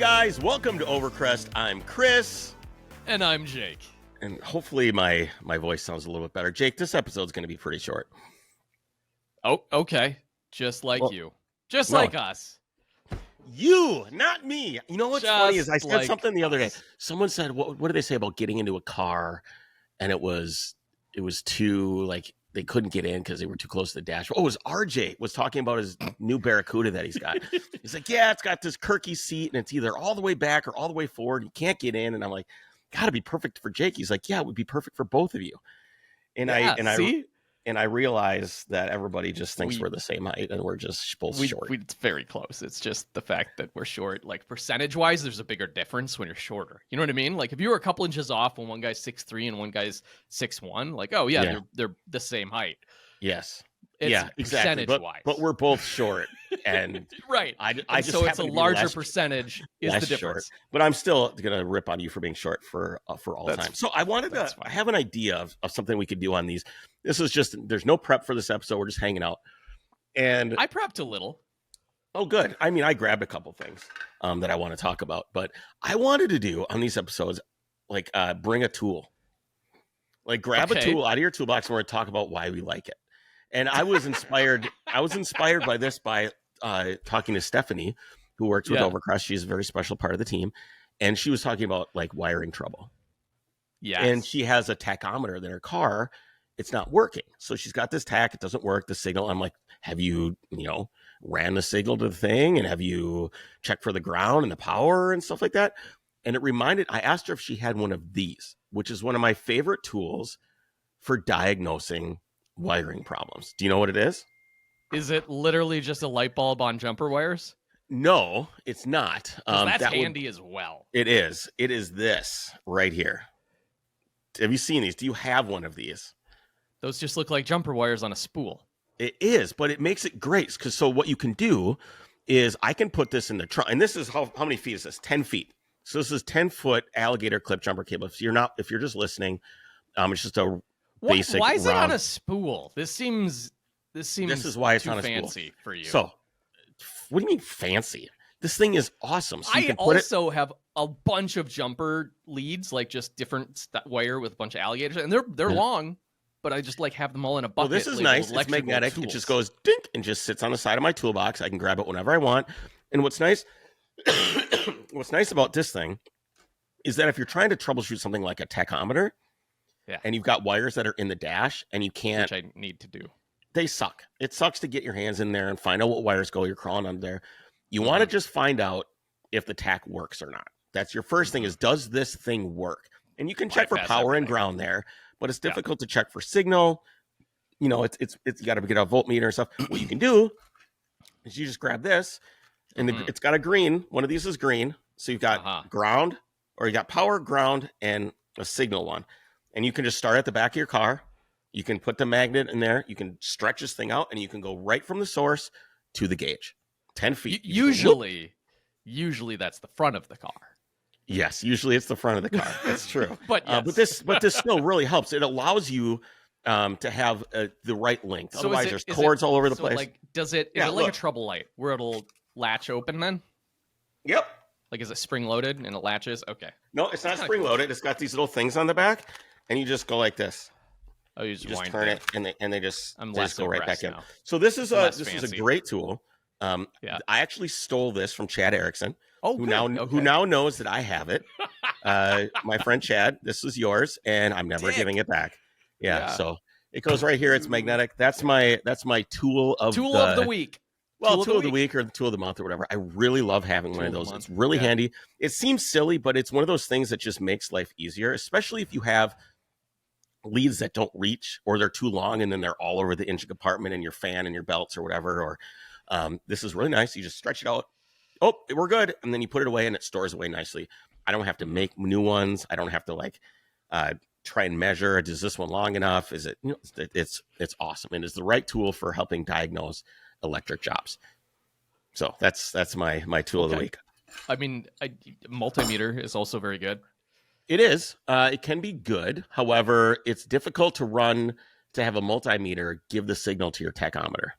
guys, welcome to Overcrest. I'm Kris. And I'm Jake. And hopefully my voice sounds a little bit better. Jake, this episode's going to be pretty short. Oh, okay. Just like you. Just no. like us. You, not me. You know what's funny is I said like something the other day. us. Someone said, what did they say about getting into a car? And it was too, like, they couldn't get in because they were too close to the dash. Oh, it was RJ was talking about his new Barracuda that he's got. He's like, yeah, it's got this Kirky seat and it's either all the way back or all the way forward. You can't get in. And I'm like, gotta be perfect for Jake. He's like, yeah, it would be perfect for both of you. And I realize that everybody just thinks we're the same height and we're just both short. It's very close. It's just the fact that we're short. Like, percentage-wise, there's a bigger difference when you're shorter. You know what I mean? Like, if you were a couple inches off when one guy's 6'3" and one guy's 6'1", like, oh, yeah. They're the same height. Yes. It's exactly. Percentage-wise. But we're both short. And right. So it's a larger percentage is the difference. Short. But I'm still going to rip on you for being short for all time. So I wanted to have an idea of something we could do on these. This is just, there's no prep for this episode. We're just hanging out. And I prepped a little. Oh, good. I mean, I grabbed a couple things that I want to talk about. But I wanted to do on these episodes, like bring a tool. Like grab a tool out of your toolbox and we're going to talk about why we like it. And I was inspired. By this by talking to Stephanie, who works with Overcrest. She's a very special part of the team. And she was talking about like wiring trouble. Yeah. And she has a tachometer in her car. It's not working. So she's got this tach. It doesn't work. The signal. I'm like, have you, ran the signal to the thing? And have you checked for the ground and the power and stuff like that? And I asked her if she had one of these, which is one of my favorite tools for diagnosing wiring problems. Do you know what it is? Is it literally just a light bulb on jumper wires? No, it's not. That's handy as well. It is. It is this right here. Have you seen these? Do you have one of these? Those just look like jumper wires on a spool. It is, but it makes it great. So what you can do is I can put this in the trunk. And this is how many feet is this? 10 feet. So this is 10-foot alligator clip jumper cable. If you're just listening, it's just a basic. Why is it on a spool? This is why it's too on a fancy spool. For you. So what do you mean fancy? This thing is awesome. So I also have a bunch of jumper leads, like just different wire with a bunch of alligators, and they're long, but I just like have them all in a bucket. Well, this is nice. It's magnetic. Tools. It just goes dink and just sits on the side of my toolbox. I can grab it whenever I want. And what's nice about this thing is that if you're trying to troubleshoot something like a tachometer, and you've got wires that are in the dash, and you can't, which I need to do. They suck. It sucks to get your hands in there and find out what wires go. You're crawling under there. You want to just find out if the tach works or not. That's your first thing is, does this thing work? And you can check for power and ground there, but it's difficult to check for signal. It's you got to get a voltmeter and stuff. What you can do is you just grab this, and it's got a green. One of these is green. So you've got ground, or you got power, ground, and a signal one. And you can just start at the back of your car. You can put the magnet in there. You can stretch this thing out, and you can go right from the source to the gauge. 10 feet. Usually that's the front of the car. Yes, usually it's the front of the car. That's true. But this still really helps. It allows you to have the right length. So otherwise, there's cords all over the place. Like, is it like a trouble light where it'll latch open then? Yep. Like, is it spring loaded and it latches? Okay. No, it's not spring loaded. It's got these little things on the back, and you just go like this. Oh, you just turn it, and they just go right back in. Now. So this is a great tool. I actually stole this from Chad Erickson, who now knows that I have it. My friend Chad, this is yours, and I'm never giving it back. Yeah, so it goes right here. It's magnetic. That's my tool of the week. Well, tool of the week or the tool of the month or whatever. I really love having one of those. It's really handy. It seems silly, but it's one of those things that just makes life easier, especially if you have leads that don't reach or they're too long and then they're all over the engine compartment and your fan and your belts or whatever. Or this is really nice. You just stretch it out. Oh, we're good. And then you put it away and it stores away nicely. I don't have to make new ones. I don't have to try and measure. Does this one long enough? Is it, it's awesome. And it's the right tool for helping diagnose electric jobs. So that's my tool of the week. I mean, multimeter is also very good. It is. It can be good. However, it's difficult to have a multimeter give the signal to your tachometer.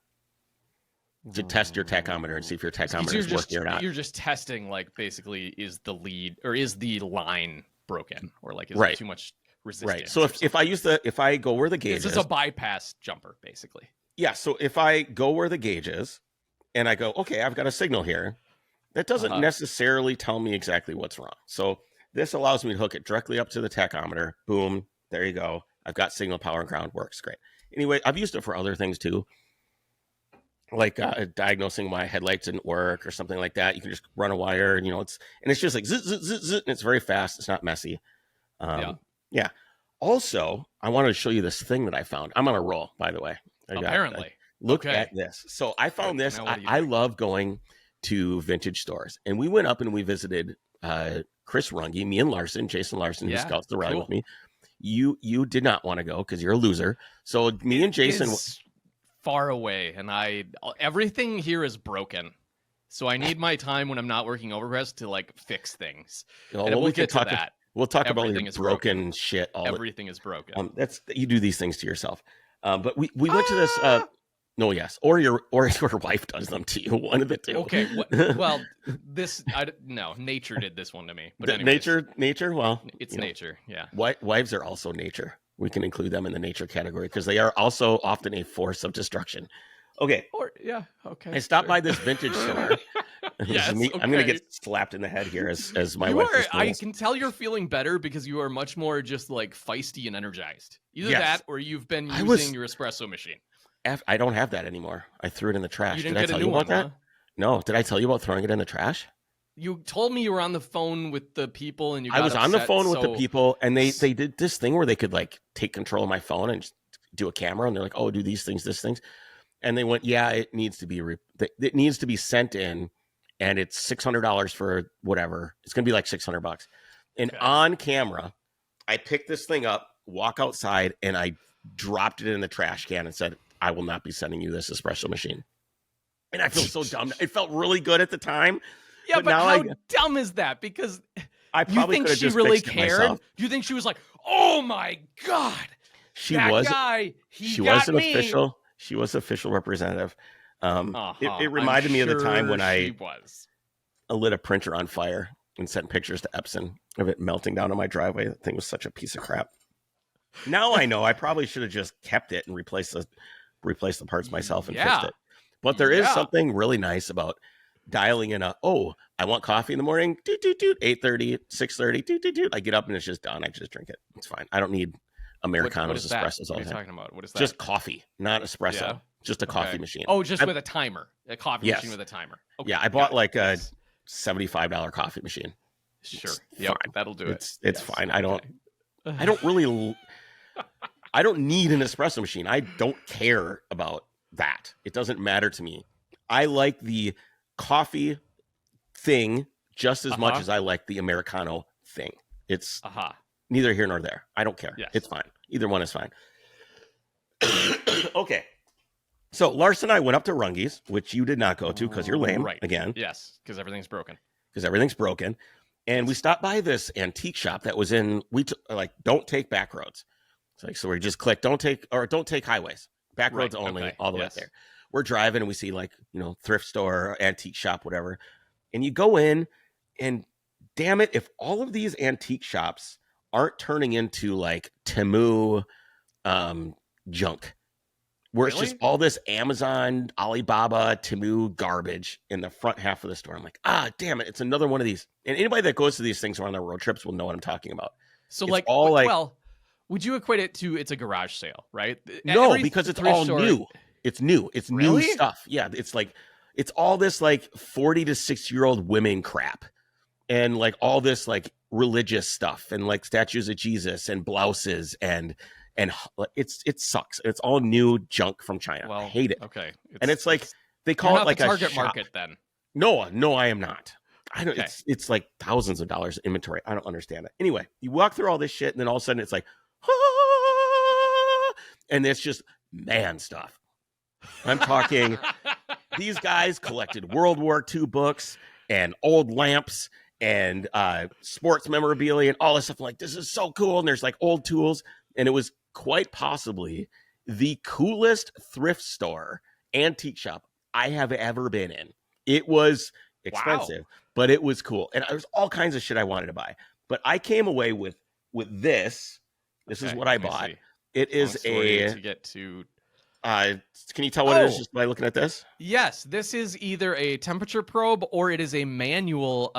to test your tachometer and see if your tachometer is working or not. You're just testing, like, basically, is the lead or is the line broken, or like is there too much resistance? Right. So if I go where the gauge is, this is a bypass jumper, basically. Yeah. So if I go where the gauge is, and I go, okay, I've got a signal here, that doesn't necessarily tell me exactly what's wrong. So this allows me to hook it directly up to the tachometer. Boom. There you go. I've got signal, power, and ground. Works great. Anyway, I've used it for other things too, like diagnosing why headlights didn't work or something like that. You can just run a wire, and it's just like zit, zit, zit, zit, and it's very fast. It's not messy. Yeah. Also, I wanted to show you this thing that I found. I'm on a roll, by the way. Apparently. Look at this. So I found this. I love going to vintage stores, and we went up and we visited Kris Runge, me and Larson, Jason Larson, who scouts the ride with me. You did not want to go because you're a loser. So me and Jason far away, and everything here is broken. So I need my time when I'm not working Overcrest to like fix things. We'll get to that. We'll talk about your broken shit. Everything is broken. You do these things to yourself. But we went to this. No, yes, or your wife does them to you. One of the two. Okay. Well, nature did this one to me. But anyways, nature. Well, it's nature. Yeah. Wives are also nature. We can include them in the nature category because they are also often a force of destruction. Okay. Okay. I stopped by this vintage store. Yes, I'm going to get slapped in the head here as my wife. I can tell you're feeling better because you are much more just like feisty and energized. Either that or you've been using your espresso machine. I don't have that anymore. I threw it in the trash. You didn't get a new one, that? No. Did I tell you about throwing it in the trash? You told me you were on the phone with the people, and I was on the phone with the people, and they did this thing where they could like take control of my phone and just do a camera, and they're like, "Oh, do these things, and they went, "Yeah, it needs to be sent in, and it's $600 for whatever. It's going to be like $600." And on camera, I picked this thing up, walk outside, and I dropped it in the trash can and said, "I will not be sending you this espresso machine." And I feel so dumb. It felt really good at the time. Yeah, but how dumb is that? Because I probably you think she really cared? Do you think she was like, "Oh my God, she was an official. She was official representative. It reminded me of the time when I lit a printer on fire and sent pictures to Epson of it melting down on my driveway. That thing was such a piece of crap. Now I know I probably should have just kept it and replaced the parts myself and fixed it. But there is something really nice about dialing in I want coffee in the morning, 8:30, 6:30, I get up and it's just done. I just drink it. It's fine. I don't need Americanos, espressos all the time. What are you talking about? What is that? Just coffee, not espresso. Yeah. Just a coffee machine. Oh, with a timer. A coffee machine with a timer. Okay. Yeah, I bought like a $75 coffee machine. Sure. Yeah, that'll do it. It's fine. I don't need an espresso machine. I don't care about that. It doesn't matter to me. I like the coffee thing just as much as I like the Americano thing. It's neither here nor there. I don't care. Yes. It's fine. Either one is fine. Okay. So Lars and I went up to Runge's, which you did not go to because you're lame again. Yes, because everything's broken. And we stopped by this antique shop that was in, don't take back roads. So we just click, don't take highways, back roads only, all the way up there. We're driving and we see thrift store, antique shop, whatever. And you go in and damn it, if all of these antique shops aren't turning into like Temu junk, where it's just all this Amazon, Alibaba, Temu garbage in the front half of the store. I'm like, damn it, it's another one of these. And anybody that goes to these things or on their road trips will know what I'm talking about. So would you equate it to it's a garage sale, right? No, because it's all new. It's new. It's new stuff. Yeah, it's all this like 40 to 6-year-old women crap. And like all this like religious stuff and like statues of Jesus and blouses and it sucks. It's all new junk from China. Well, I hate it. Okay. It's like they call it like a target shop. Market then. No, I am not. I don't. Okay. It's like thousands of dollars in inventory. I don't understand it. Anyway, you walk through all this shit, and then all of a sudden it's like, and it's just man stuff. I'm talking. These guys collected World War II books and old lamps and sports memorabilia and all this stuff. I'm like, this is so cool. And there's like old tools, and it was quite possibly the coolest thrift store, antique shop I have ever been in. It was expensive, but it was cool. And there's all kinds of shit I wanted to buy. But I came away with this. This is what I bought. See. It is to get to. Can you tell what it is just by looking at this? Yes, this is either a temperature probe or it is a manual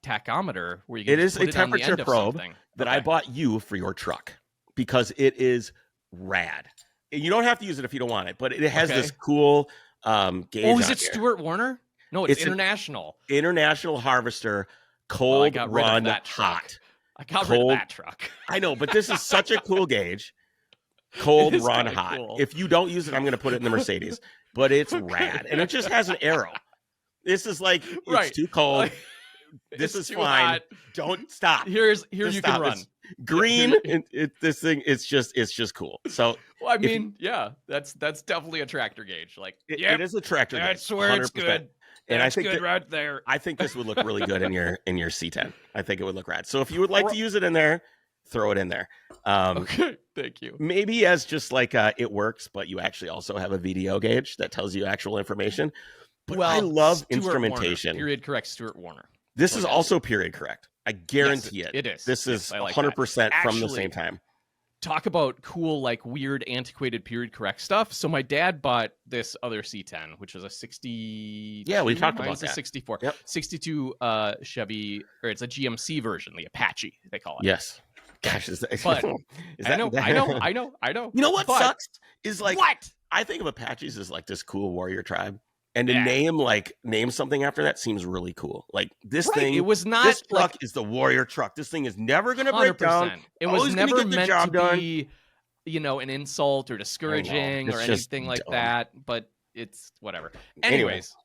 tachometer where you can. It is a temperature probe that I bought you for your truck because it is rad. You don't have to use it if you don't want it, but it has this cool gauge. Oh, is it Stuart Warner? No, it's International. International Harvester, cold run hot. I got rid of that truck. I know, but this is such a cool gauge. Cold run hot. Cool. If you don't use it, I'm going to put it in the Mercedes. But it's rad, and it just has an arrow. This is like it's too cold. This is fine. Hot. Don't stop. Here you can run. It's green. This thing. It's just cool. So I mean, that's definitely a tractor gauge. Like it is a tractor gauge. That's where it's good. And I think right there. I think this would look really good in your C10. I think it would look rad. So if you would like to use it in there, throw it in there. Okay, thank you. Maybe as just like it works, but you actually also have a VDO gauge that tells you actual information. But I love Stuart instrumentation. Warner, period correct, Stuart Warner. This is also period correct. I guarantee it. It is. This is 100% from the same time. Talk about cool, like weird, antiquated period correct stuff. So my dad bought this other C10, which is a 60. Yeah, we talked about that. 64. Yep. 62 Chevy, or it's a GMC version, the Apache, they call it. Yes. Gosh, is that, I know. You know what sucks is like what I think of Apaches as like this cool warrior tribe. And to name something after that seems really cool. Like this thing, it was not. This truck is the warrior truck. This thing is never going to break down. It was never meant to be, an insult or discouraging or anything like that. But it's whatever. Anyways,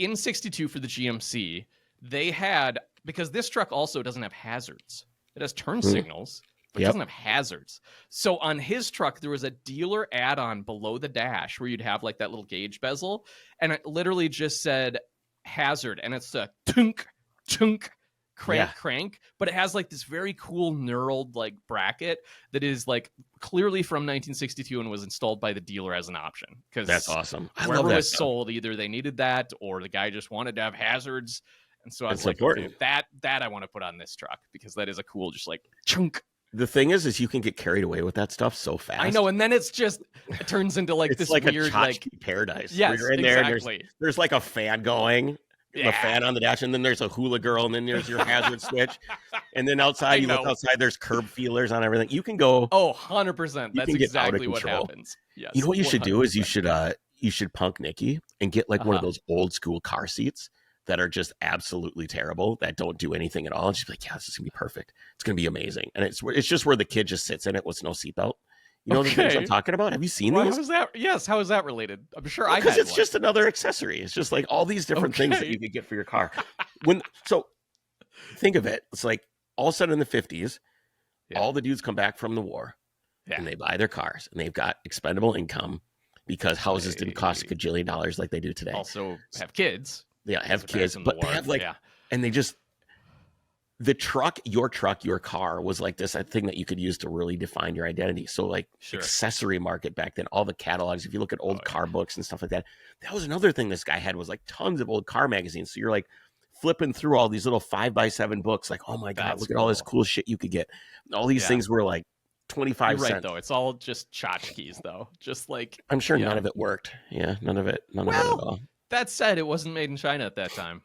in 62 for the GMC, they had, because this truck also doesn't have hazards. It has turn signals. But it doesn't have hazards. So on his truck, there was a dealer add-on below the dash where you'd have like that little gauge bezel. And it literally just said hazard. And it's a tunk, crank. But it has like this very cool knurled like bracket that is like clearly from 1962 and was installed by the dealer as an option. Because that's awesome. I love that. Wherever it was sold, either they needed that or the guy just wanted to have hazards. And so I was like, okay, that I want to put on this truck because that is a cool, just like chunk. The thing is you can get carried away with that stuff so fast. I know, and then it turns into like this like weird a tchotchke paradise. Yes, you're in exactly. There, there's like a fan going, a fan on the dash, and then there's a hula girl, and then there's your hazard switch, and then outside look outside, there's curb feelers on everything. You can go 100%. That's exactly what happens. Yes, you know what you should do is you should punk Nikki and get like one of those old school car seats that are just absolutely terrible, that don't do anything at all. And she's like, yeah, this is going to be perfect. It's going to be amazing. And it's just where the kid just sits in it with no seatbelt. You know the things I'm talking about? Have you seen these? How is that? Yes. How is that related? I'm sure I have. Because it's just another accessory. It's just like all these different things that you could get for your car. So think of it. It's like all of a sudden in the 50s, all the dudes come back from the war and they buy their cars and they've got expendable income because houses didn't cost a gajillion dollars like they do today. Also have kids. Yeah, have kids, but they have and they just, your truck, your car was like this thing that you could use to really define your identity. So like accessory market back then, all the catalogs, if you look at old car books and stuff like that, that was another thing this guy had was like tons of old car magazines. So you're like flipping through all these little 5x7 books, like, oh my God, look at all this cool shit you could get. All these things were like 25 cents. Right, though. It's all just tchotchkes, though. Just like, I'm sure none of it worked. Yeah, none of it at all. That said, it wasn't made in China at that time,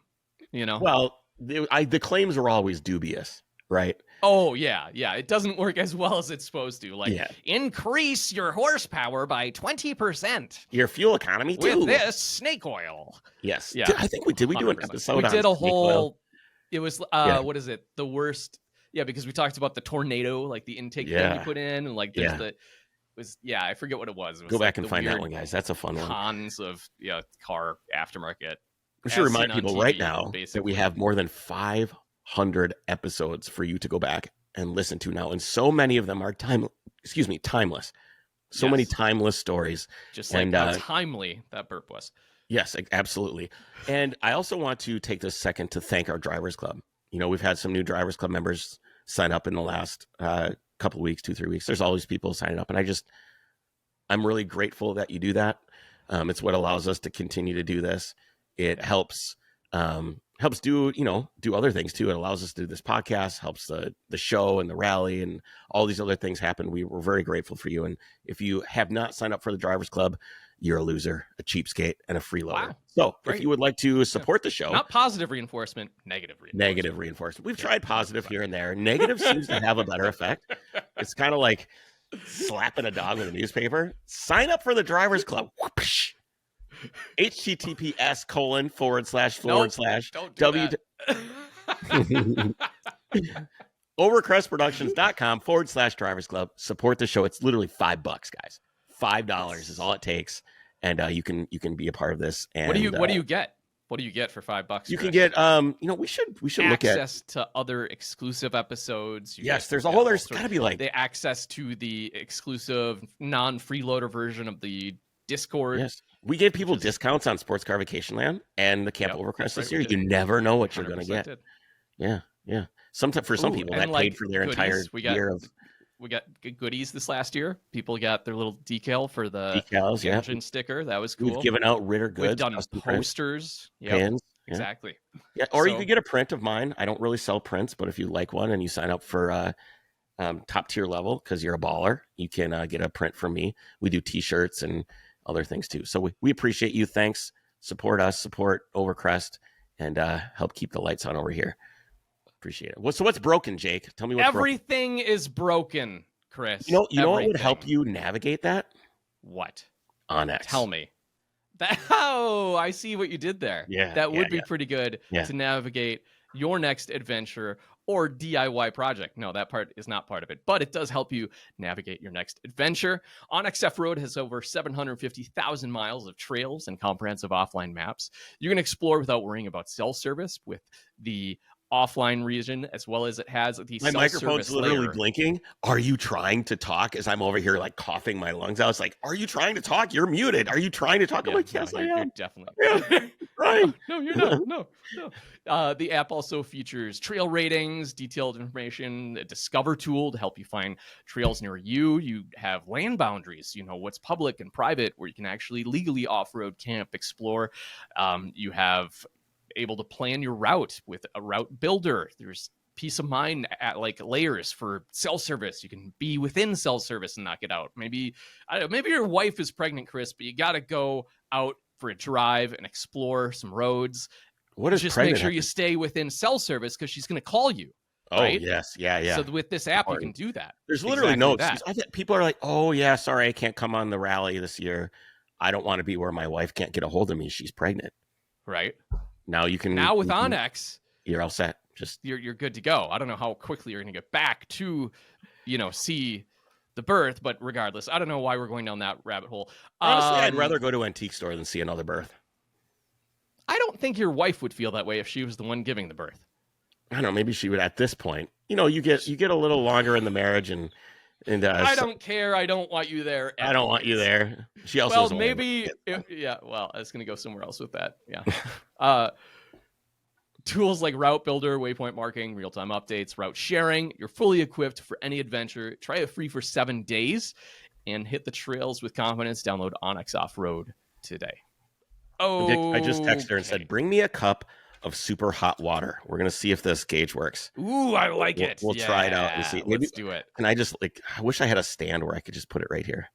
Well, the claims were always dubious, right? Oh, yeah. It doesn't work as well as it's supposed to. Like, increase your horsepower by 20%. Your fuel economy, too. With this snake oil. Yes. Yeah. I think we do an episode on We did a whole, oil. It was, what is it? The worst. Yeah, because we talked about the tornado, like the intake thing you put in. And like, there's I forget what it was. It was Go back and find that one, guys. That's a fun one. Cons of car aftermarket. We should remind people right now that we have more than 500 episodes for you to go back and listen to now, and so many of them are timeless. So many timeless stories. Just like how timely that burp was. Yes, absolutely. And I also want to take this second to thank our Drivers Club. We've had some new Drivers Club members sign up in the last couple of weeks, 2-3 weeks. There's always people signing up, and I'm really grateful that you do that. It's what allows us to continue to do this. It helps do other things too. It allows us to do this podcast, helps the show and the rally and all these other things happen. We're very grateful for you. And if you have not signed up for the Drivers Club, you're a loser, a cheapskate, and a freeloader. Wow. So if you would like to support the show, not positive reinforcement, negative reinforcement. We've tried positive here and there. Negative seems to have a better effect. It's kind of like slapping a dog with a newspaper. Sign up for the Drivers Club. Whoopsh. https:// overcrestproductions.com/Drivers Club. Support the show. It's literally $5, guys. $5 is all it takes, and you can be a part of this. And what do you get? What do you get for $5? You can get we should look at access to other exclusive episodes. There's got to be like the access to the exclusive non-freeloader version of the Discord. Yes, we give people discounts on Sports Car Vacation Land and the Camp Overcrest this year. You never know what you're going to get. Yeah. Sometimes for some people that paid for their entire year of. We got goodies this last year. People got their little decal for the engine sticker. That was cool. We've given out Ritter goods. We've done posters. Pins. Exactly. Yeah, or you could get a print of mine. I don't really sell prints, but if you like one and you sign up for top tier level because you're a baller, you can get a print from me. We do T-shirts and other things too. So we appreciate you. Thanks. Support us. Support Overcrest, and help keep the lights on over here. Appreciate it. So what's broken, Jake? Tell me what's Everything is broken, Chris. You know what would help you navigate that? What? Onyx. Tell me. I see what you did there. Yeah. That would be pretty good to navigate your next adventure or DIY project. No, that part is not part of it, but it does help you navigate your next adventure. Onyx F-Road has over 750,000 miles of trails and comprehensive offline maps. You can explore without worrying about cell service with the offline region, as well as it has the my microphone's literally blinking. Are you trying to talk? As I'm over here like coughing my lungs out. It's like, are you trying to talk? You're muted. Are you trying to talk? I'm like, yes, I am. You're definitely right. No, you're not. No. The app also features trail ratings, detailed information, a discover tool to help you find trails near you. You have land boundaries, what's public and private, where you can actually legally off-road, camp, explore. You have able to plan your route with a route builder. There's peace of mind at like layers for cell service. You can be within cell service and not get out. Maybe your wife is pregnant, Chris, but you got to go out for a drive and explore some roads. What is just pregnant? Make sure you stay within cell service because she's going to call you. Oh, right? yes. Yeah. So with this app, you can do that. There's literally no excuse. People are like, oh, yeah, sorry, I can't come on the rally this year. I don't want to be where my wife can't get a hold of me. She's pregnant. Right. Now you can. Now with Onyx, you're all set. You're good to go. I don't know how quickly you're going to get back to, see the birth, but regardless, I don't know why we're going down that rabbit hole. Honestly, I'd rather go to an antique store than see another birth. I don't think your wife would feel that way if she was the one giving the birth. I don't know. Maybe she would at this point. You get a little longer in the marriage and. I don't care. I don't want you there. I don't want you there. She also. Well, maybe. Well, I was going to go somewhere else with that. Yeah. Tools like route builder, waypoint marking, real-time updates, route sharing. You're fully equipped for any adventure. Try it free for 7 days and hit the trails with confidence. Download Onyx Off-Road today. Oh, I just texted her and said, "Bring me a cup of super hot water. We're gonna see if this gauge works." Ooh, I like it. We'll try it out and see. Maybe, let's do it. And I just I wish I had a stand where I could just put it right here.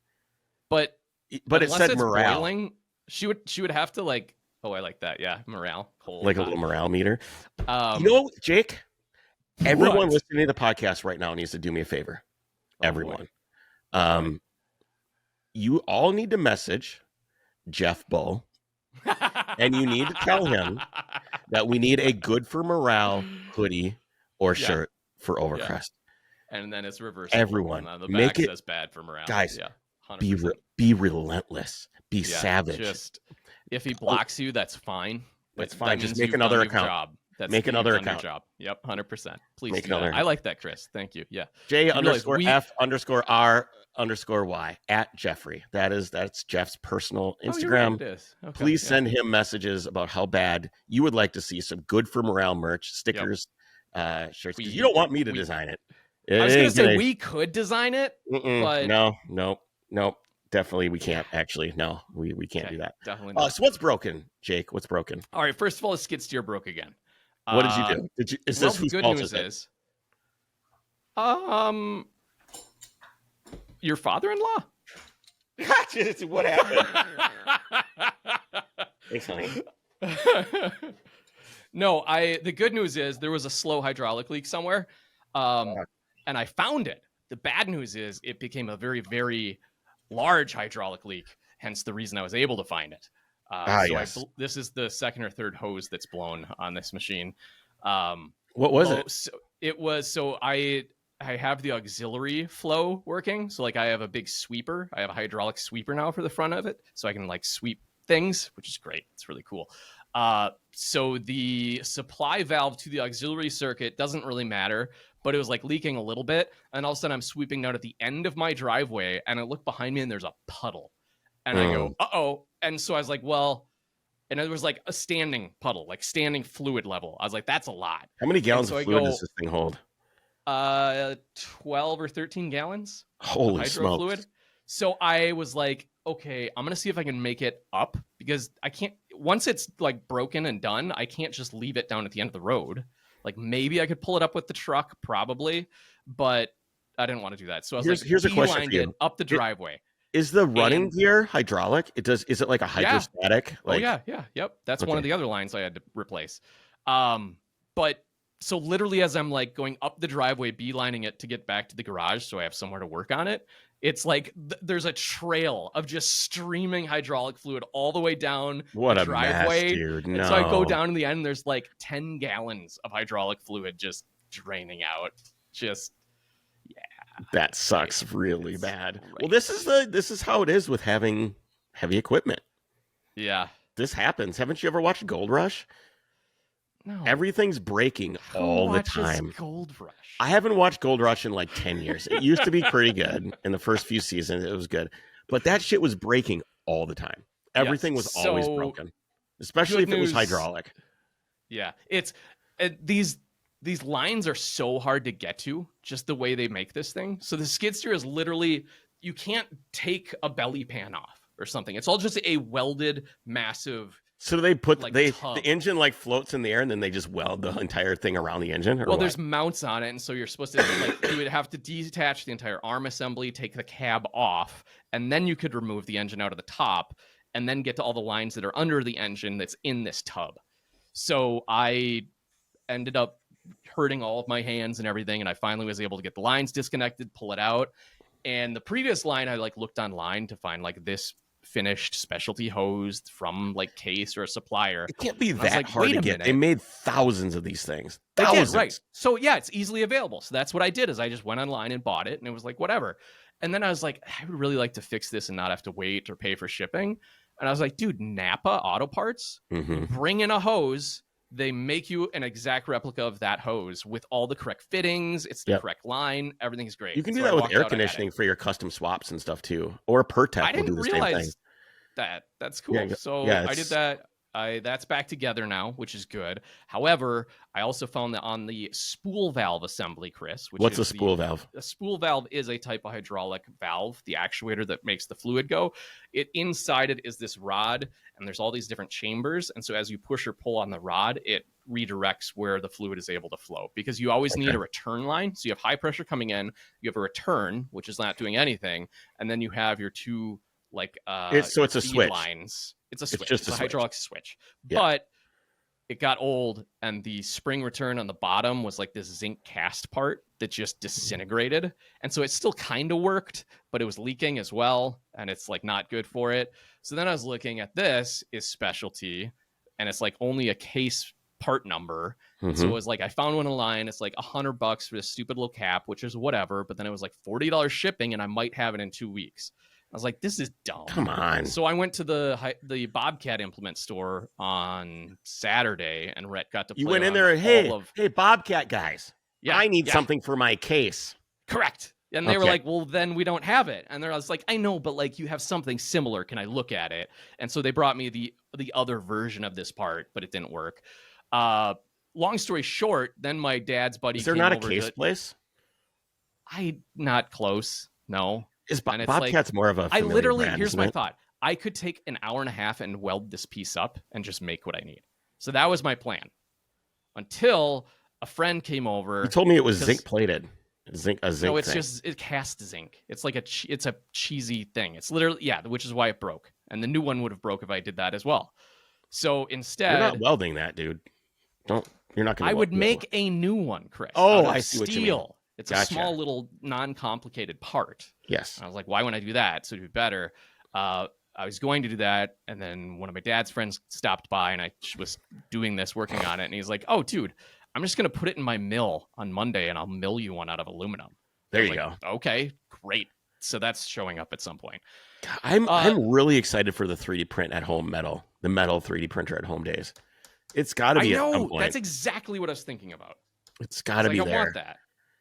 But it said morale. Boiling, she would have to like. Oh, I like that. Yeah, morale. Cold, like a little morale meter. Jake. Everyone listening to the podcast right now needs to do me a favor. Everyone. You all need to message Jeff Bull. And you need to tell him that we need a good for morale hoodie or shirt for Overcrest. Yeah. And then it's reverse. Everyone, the make it says bad for morale, guys. Yeah, be relentless. Be savage. Just if he blocks you, that's fine. That's fine. Just make another account. Make another account. Job. Yep, 100%. Please make do that. I like that, Chris. Thank you. Yeah. J_F_R_Y at Jeffrey. That's Jeff's personal Instagram. Okay, Please send him messages about how bad you would like to see some good for morale merch, stickers, shirts. You don't want me to design it. I was going to say we could design it, but no. definitely we can't actually. No, we can't do that. Definitely not. So what's broken, Jake? What's broken? All right. First of all, the skid steer broke again. What did you do? Is this whose fault is it? Your father-in-law. What happened? Thanks, honey. No, the good news is there was a slow hydraulic leak somewhere, and I found it. The bad news is it became a very, very large hydraulic leak, hence the reason I was able to find it. Yes. This is the second or third hose that's blown on this machine. What was it? So it was, I have the auxiliary flow working. So like I have a big sweeper. I have a hydraulic sweeper now for the front of it. So I can like sweep things, which is great. It's really cool. So the supply valve to the auxiliary circuit doesn't really matter, but it was like leaking a little bit. And all of a sudden I'm sweeping down at the end of my driveway and I look behind me and there's a puddle. And I go, uh-oh. And so I was like, well, and it was like a standing puddle, like standing fluid level. I was like, that's a lot. How many gallons of fluid does this thing hold? 12 or 13 gallons. Holy smokes. Fluid. So I was like, okay, I'm going to see if I can make it up because I can't, once it's like broken and done, I can't just leave it down at the end of the road. Like maybe I could pull it up with the truck, probably, but I didn't want to do that. So I was here's a question for you. Up the driveway. Is the running gear hydraulic? Is it like a hydrostatic? Yeah. Yep. That's one of the other lines I had to replace. But so literally as I'm like going up the driveway, beelining it to get back to the garage so I have somewhere to work on it, it's like there's a trail of just streaming hydraulic fluid all the way down the driveway. Mess, dude. No. And so I go down to the end and there's like 10 gallons of hydraulic fluid just draining out. That sucks really bad. Right. Well, this is how it is with having heavy equipment. Yeah. This happens. Haven't you ever watched Gold Rush? No. Everything's breaking all the time. Gold Rush? I haven't watched Gold Rush in like 10 years. It used to be pretty good. In the first few seasons, it was good. But that shit was breaking all the time. Everything was always broken. Especially if it was hydraulic. Yeah. It's these lines are so hard to get to, just the way they make this thing. So the skid steer is literally, you can't take a belly pan off or something. It's all just a welded, massive. So they put like, the engine like floats in the air and then they just weld the entire thing around the engine? Or there's mounts on it. And so you're supposed to, like, you would have to detach the entire arm assembly, take the cab off, and then you could remove the engine out of the top and then get to all the lines that are under the engine that's in this tub. So I ended up hurting all of my hands and everything, and I finally was able to get the lines disconnected, pull it out. And the previous line I like looked online to find like this finished specialty hose from like Case or a supplier. It can't be that hard to get. They made thousands of these things. Thousands. Right. So yeah, it's easily available. So that's what I did is I just went online and bought it, and it was like whatever. And then I was like, I would really like to fix this and not have to wait or pay for shipping. And I was like, dude, Napa Auto Parts, bring in a hose. They make you an exact replica of that hose with all the correct fittings. It's the correct line. Everything's great. You can do that with air conditioning for your custom swaps and stuff too. Or Pertec will do the same thing. That. That's cool. I did that. That's back together now, which is good. However, I also found that on the spool valve assembly, Kris. What's a spool valve? A spool valve is a type of hydraulic valve, the actuator that makes the fluid go. Inside it is this rod, and there's all these different chambers. And so as you push or pull on the rod, it redirects where the fluid is able to flow. Because you always need a return line. So you have high pressure coming in, you have a return, which is not doing anything, and then you have your two it's a switch. Lines. It's a switch. It's a hydraulic switch. Yeah. But it got old, and the spring return on the bottom was like this zinc cast part that just disintegrated. And so it still kind of worked, but it was leaking as well, and it's like not good for it. So then I was looking at this is specialty, and it's like only a Case part number. So it was like I found one online. It's like $100 for this stupid little cap, which is whatever. But then it was like $40 shipping, and I might have it in 2 weeks. I was like, this is dumb. Come on. So I went to the Bobcat implement store on Saturday, and Rhett got to play. You went in there, hey, Bobcat guys, I need something for my Case. Correct. And they were like, well, then we don't have it. And I was like, I know, but like you have something similar. Can I look at it? And so they brought me the other version of this part, but it didn't work. Long story short, then my dad's buddy. Is there not a Case place? Not close. No. Is and it's Bobcat's more of a I familiar literally, brand, here's isn't my it? thought. I could take an hour and a half and weld this piece up and just make what I need. So that was my plan until a friend came over. You told me it was zinc plated. A zinc no, it's thing. just it cast zinc. It's like it's a cheesy thing. It's literally which is why it broke. And the new one would have broke if I did that as well. So instead, you're not welding that, dude. You're not going to. I would make a new one, Chris. Oh, I see what you mean. It's a small little non-complicated part. Yes. And I was like, why wouldn't I do that? So it'd be better. I was going to do that, and then one of my dad's friends stopped by, and I was doing this, working on it, and he's like, "Oh, dude, I'm just gonna put it in my mill on Monday, and I'll mill you one out of aluminum." There you go. Okay, great. So that's showing up at some point. I'm really excited for the 3D print at home the metal 3D printer at home days. It's got to be. I know at some point. That's exactly what I was thinking about. It's got to be there. I want that.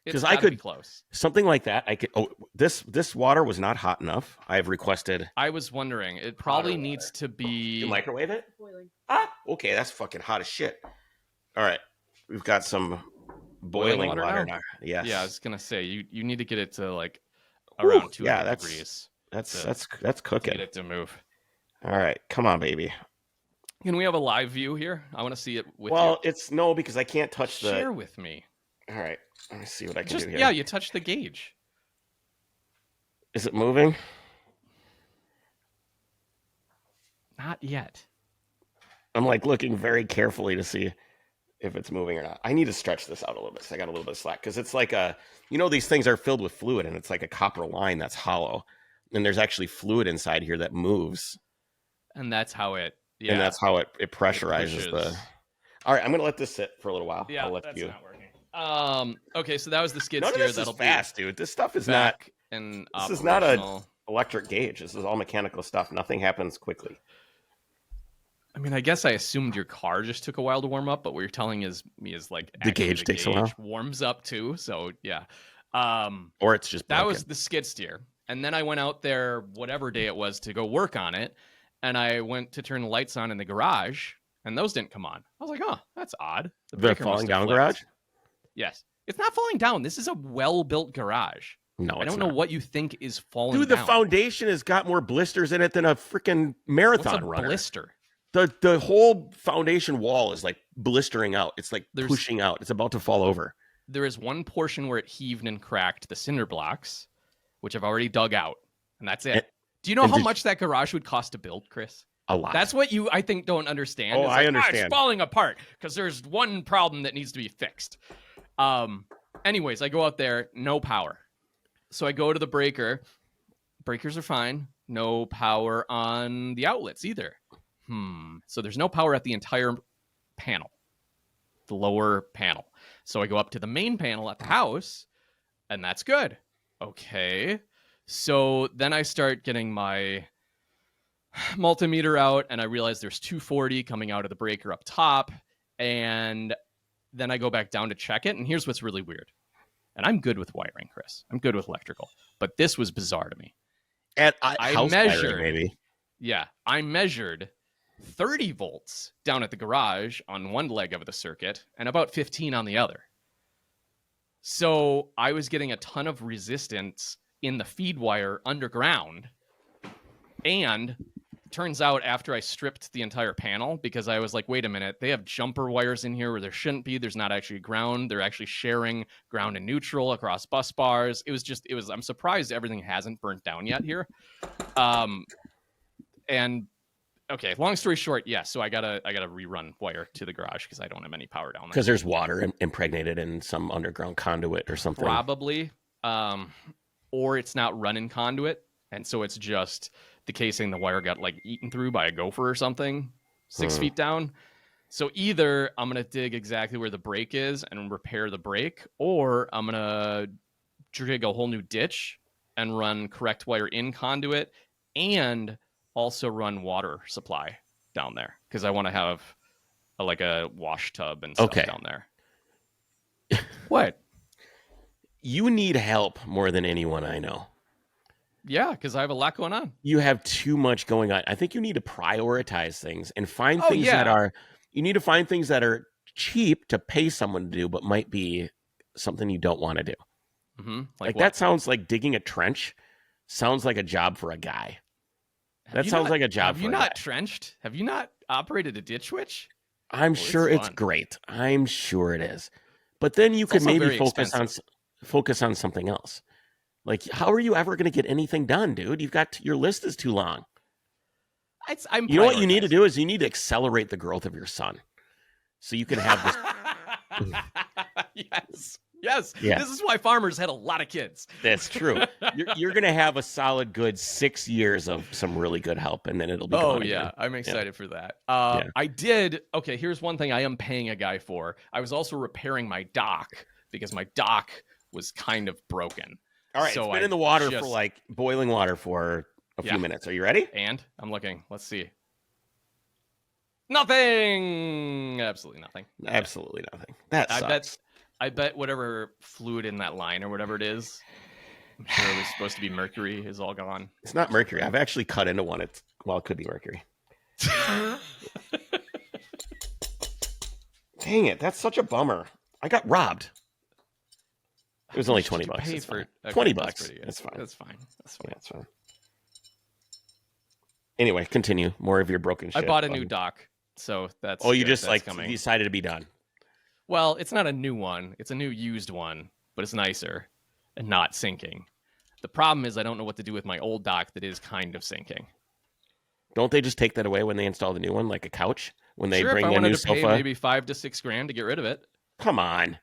Because I could be close. Something like that. I could. Oh, this water was not hot enough. I've requested. I was wondering. It probably needs to be. You microwave it? Boiling. Okay, that's fucking hot as shit. All right, we've got some boiling water now. Yes. Yeah, I was gonna say you need to get it to like around 200 degrees. That's cooking. Get it to move. All right, come on, baby. Can we have a live view here? I want to see it with you. Well, it's no because I can't touch the. Share with me. All right, let me see what I can do here. Yeah, you touch the gauge. Is it moving? Not yet. I'm like looking very carefully to see if it's moving or not. I need to stretch this out a little bit so I got a little bit of slack because it's like these things are filled with fluid and it's like a copper line that's hollow. And there's actually fluid inside here that moves. And that's how it and that's how it pressurizes the. All right, I'm gonna let this sit for a little while. Yeah, I'll let that's you. not working. Okay, so that was the skid None steer. of this is fast, dude. This stuff is not. And this is not a electric gauge. This is all mechanical stuff. Nothing happens quickly. I mean, I guess I assumed your car just took a while to warm up, but what you're telling me is like the gauge takes a while. Warms up too, so yeah. Or it's just broken. That was the skid steer, and then I went out there, whatever day it was, to go work on it, and I went to turn the lights on in the garage, and those didn't come on. I was like, oh, that's odd. The falling down garage? Yes, it's not falling down. This is a well-built garage. No, I don't know what you think is falling down. Dude, the foundation has got more blisters in it than a freaking marathon runner. Blister? The whole foundation wall is like blistering out. It's like pushing out. It's about to fall over. There is one portion where it heaved and cracked the cinder blocks, which I've already dug out, and that's it. Do you know how much that garage would cost to build, Chris? A lot. That's what you, I think, don't understand. Oh, I understand. It's falling apart because there's one problem that needs to be fixed. Anyways, I go out there, no power. So I go to the breaker. Breakers are fine. No power on the outlets either. So there's no power at the entire panel, the lower panel. So I go up to the main panel at the house, and that's good. Okay. So then I start getting my multimeter out, and I realize there's 240 coming out of the breaker up top. And then I go back down to check it. And here's what's really weird. And I'm good with wiring, Chris. I'm good with electrical. But this was bizarre to me. And I measured, maybe. Yeah, I measured 30 volts down at the garage on one leg of the circuit and about 15 on the other. So I was getting a ton of resistance in the feed wire underground. And turns out after I stripped the entire panel, because I was like, wait a minute, they have jumper wires in here where there shouldn't be. There's not actually ground. They're actually sharing ground and neutral across bus bars. I'm surprised everything hasn't burnt down yet here. And okay, long story short, yeah. So I gotta rerun wire to the garage because I don't have any power down there. Because there's water impregnated in some underground conduit or something. Probably, or it's not running conduit, and so it's just the casing. The wire got like eaten through by a gopher or something, 6 feet down. So either I'm gonna dig exactly where the break is and repair the break, or I'm gonna dig a whole new ditch and run correct wire in conduit and also run water supply down there because I want to have a wash tub and stuff down there. What? You need help more than anyone I know. Yeah, because I have a lot going on. You have too much going on. I think you need to prioritize things and find things that are. You need to find things that are cheap to pay someone to do, but might be something you don't want to do. Mm-hmm. Like that sounds like digging a trench sounds like a job for a guy. That sounds like a job for a guy. Have you not trenched? Have you not operated a ditch witch? I'm sure it's great. I'm sure it is. But then you could maybe focus on something else. Like, how are you ever going to get anything done, dude? Your list is too long. You know what you need to do is you need to accelerate the growth of your son, so you can have this. Yes. This is why farmers had a lot of kids. That's true. You're going to have a solid, good 6 years of some really good help, and then it'll be gone again. I'm excited for that. I did. Okay, here's one thing I am paying a guy for. I was also repairing my dock because my dock was kind of broken. All right, so it's been in the water for like boiling water for a few minutes. Are you ready? And I'm looking. Let's see. Nothing. Absolutely nothing. Absolutely nothing. That sucks. I bet whatever fluid in that line or whatever it is, I'm sure it was supposed to be mercury, is all gone. It's not mercury. I've actually cut into one. It could be mercury. Dang it. That's such a bummer. I got robbed. It was only $20. Pay for okay, $20. That's fine. That's fine. Yeah, that's fine. Anyway, continue. More of your broken shit. I bought a new dock, so that's. Oh, you just decided to be done. Well, it's not a new one. It's a new used one, but it's nicer and not sinking. The problem is I don't know what to do with my old dock that is kind of sinking. Don't they just take that away when they install the new one, like a couch? When they bring in a new sofa? Pay maybe $5,000 to $6,000 to get rid of it. Come on.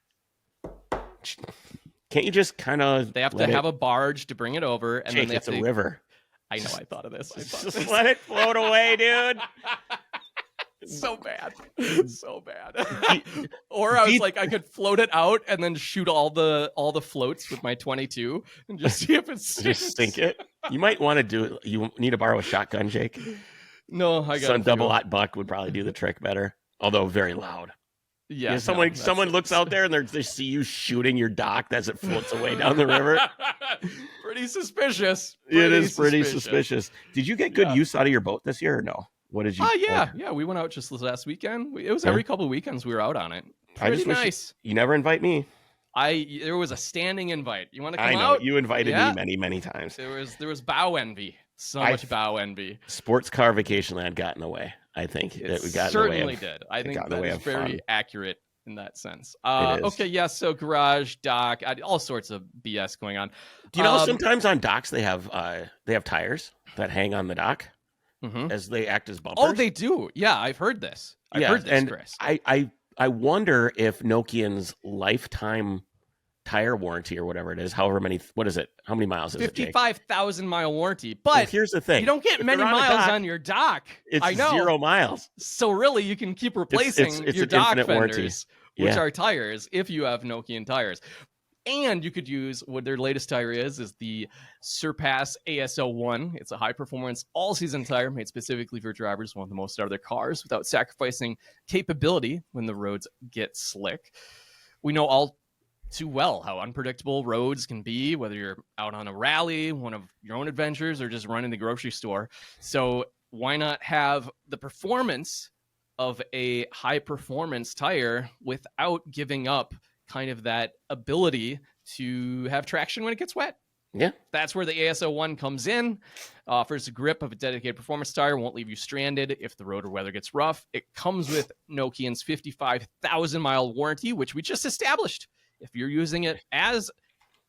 Can't you just kind of... They have to have a barge to bring it over. And Jake, then they have it's a river. I know, I thought of this. Just let it float away, dude. So bad. So bad. Or I was like, I could float it out and then shoot all the floats with my 22 and just see if it sinks. Just sink it. You might want to do it. You need to borrow a shotgun, Jake. No, I got some double-aught buck would probably do the trick better. Although very loud. Yeah. Someone looks out there and they see you shooting your dock as it floats away down the river. Pretty suspicious. It is pretty suspicious. Did you get good use out of your boat this year or no? What did you? Yeah. We went out just this last weekend. It was every couple of weekends we were out on it. Pretty nice. You never invite me. There was a standing invite. You want to come out? I know. You invited me many, many times. There was bow envy. Much bow envy. Sports car vacation land got in the way. I think that we got certainly in the way of, did. I think that is very accurate in that sense. Okay, yes. So garage, dock, all sorts of BS going on. Do you know sometimes on docks they have tires that hang on the dock as they act as bumpers? Oh, they do. Yeah, I've heard this. I've heard this, Kris. I wonder if Nokian's lifetime tire warranty or whatever it is, what is it? How many miles is it? 55,000 mile warranty. But here's the thing. You don't get many miles on your dock. It's 0 miles. So really you can keep replacing your dock fenders, which are tires, if you have Nokian tires. And you could use what their latest tire is the Surpass ASO1. It's a high-performance, all-season tire made specifically for drivers who want the most out of their cars without sacrificing capability when the roads get slick. We know all too well how unpredictable roads can be, whether you're out on a rally, one of your own adventures, or just running the grocery store. So why not have the performance of a high-performance tire without giving up kind of that ability to have traction when it gets wet? Yeah. That's where the ASO1 comes in. Offers the grip of a dedicated performance tire, won't leave you stranded if the road or weather gets rough. It comes with Nokian's 55,000 mile warranty, which we just established. If you're using it as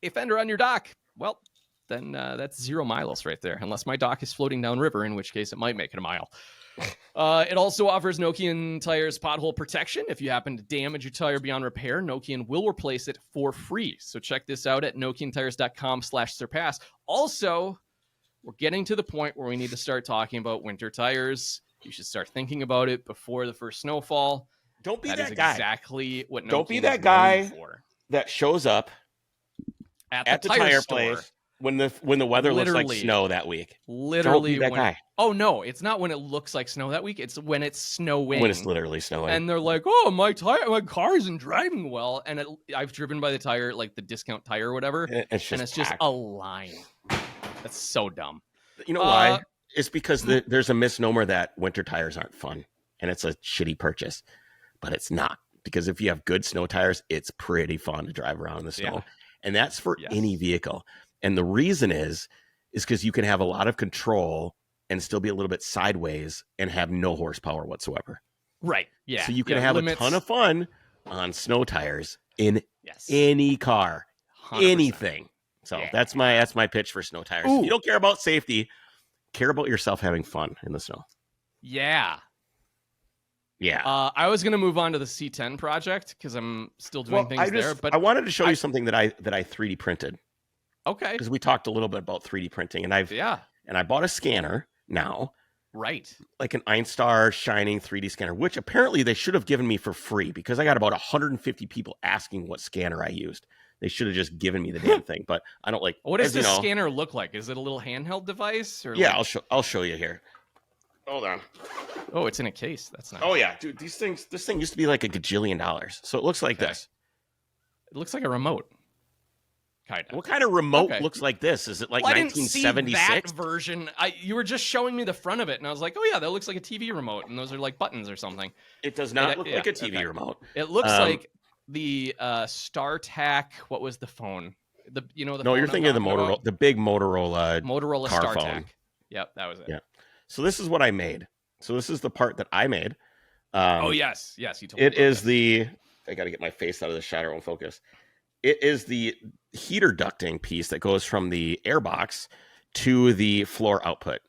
a fender on your dock, well, then that's 0 miles right there, unless my dock is floating downriver, in which case it might make it a mile. It also offers Nokian tires pothole protection. If you happen to damage your tire beyond repair, Nokian will replace it for free. So check this out at nokiantires.com/surpass. Also, we're getting to the point where we need to start talking about winter tires. You should start thinking about it before the first snowfall. Don't be that guy. Exactly what Nokian Don't be that guy that shows up at the tire place when the weather looks like snow that week. Literally, don't be that guy. Oh no, it's not when it looks like snow that week. It's when it's snowing. When it's literally snowing, and they're like, "Oh, my car isn't driving well." And I've driven by the tire, like the discount tire or whatever, and it's just a line. That's so dumb. You know why? It's because there's a misnomer that winter tires aren't fun, and it's a shitty purchase, but it's not. Because if you have good snow tires, it's pretty fun to drive around in the snow. Yeah. And that's for any vehicle. And the reason is is because you can have a lot of control and still be a little bit sideways and have no horsepower whatsoever. Right. Yeah. So you can have a ton of fun on snow tires in any car, 100%. Anything. So that's my pitch for snow tires. If you don't care about safety, care about yourself having fun in the snow. Yeah. Yeah. I was going to move on to the C10 project because I'm still doing things there. But I wanted to show you something that I 3D printed. Okay. Because we talked a little bit about 3D printing, and I bought a scanner now. Right. Like an Einstar Shining 3D scanner, which apparently they should have given me for free because I got about 150 people asking what scanner I used. They should have just given me the damn thing, but I don't like. What does this scanner look like? Is it a little handheld device? Or yeah, I'll show you here. Hold on. Oh, it's in a case. That's nice. Oh yeah, dude, this thing used to be like $1 gajillion. So it looks like this. It looks like a remote. Kind of. What kind of remote looks like this? Is it like 1976? I didn't see that version. You were just showing me the front of it, and I was like, "Oh yeah, that looks like a TV remote." And those are like buttons or something. It does not look like a TV remote. It looks like the StarTAC. What was the phone? No, you're thinking of the Motorola, the big Motorola car StarTAC. phone. Yep, that was it. Yeah. So this is what I made. So this is the part that I made. Yes, you told me. It is the. I got to get my face out of the shot. It won't focus. It is the heater ducting piece that goes from the airbox to the floor output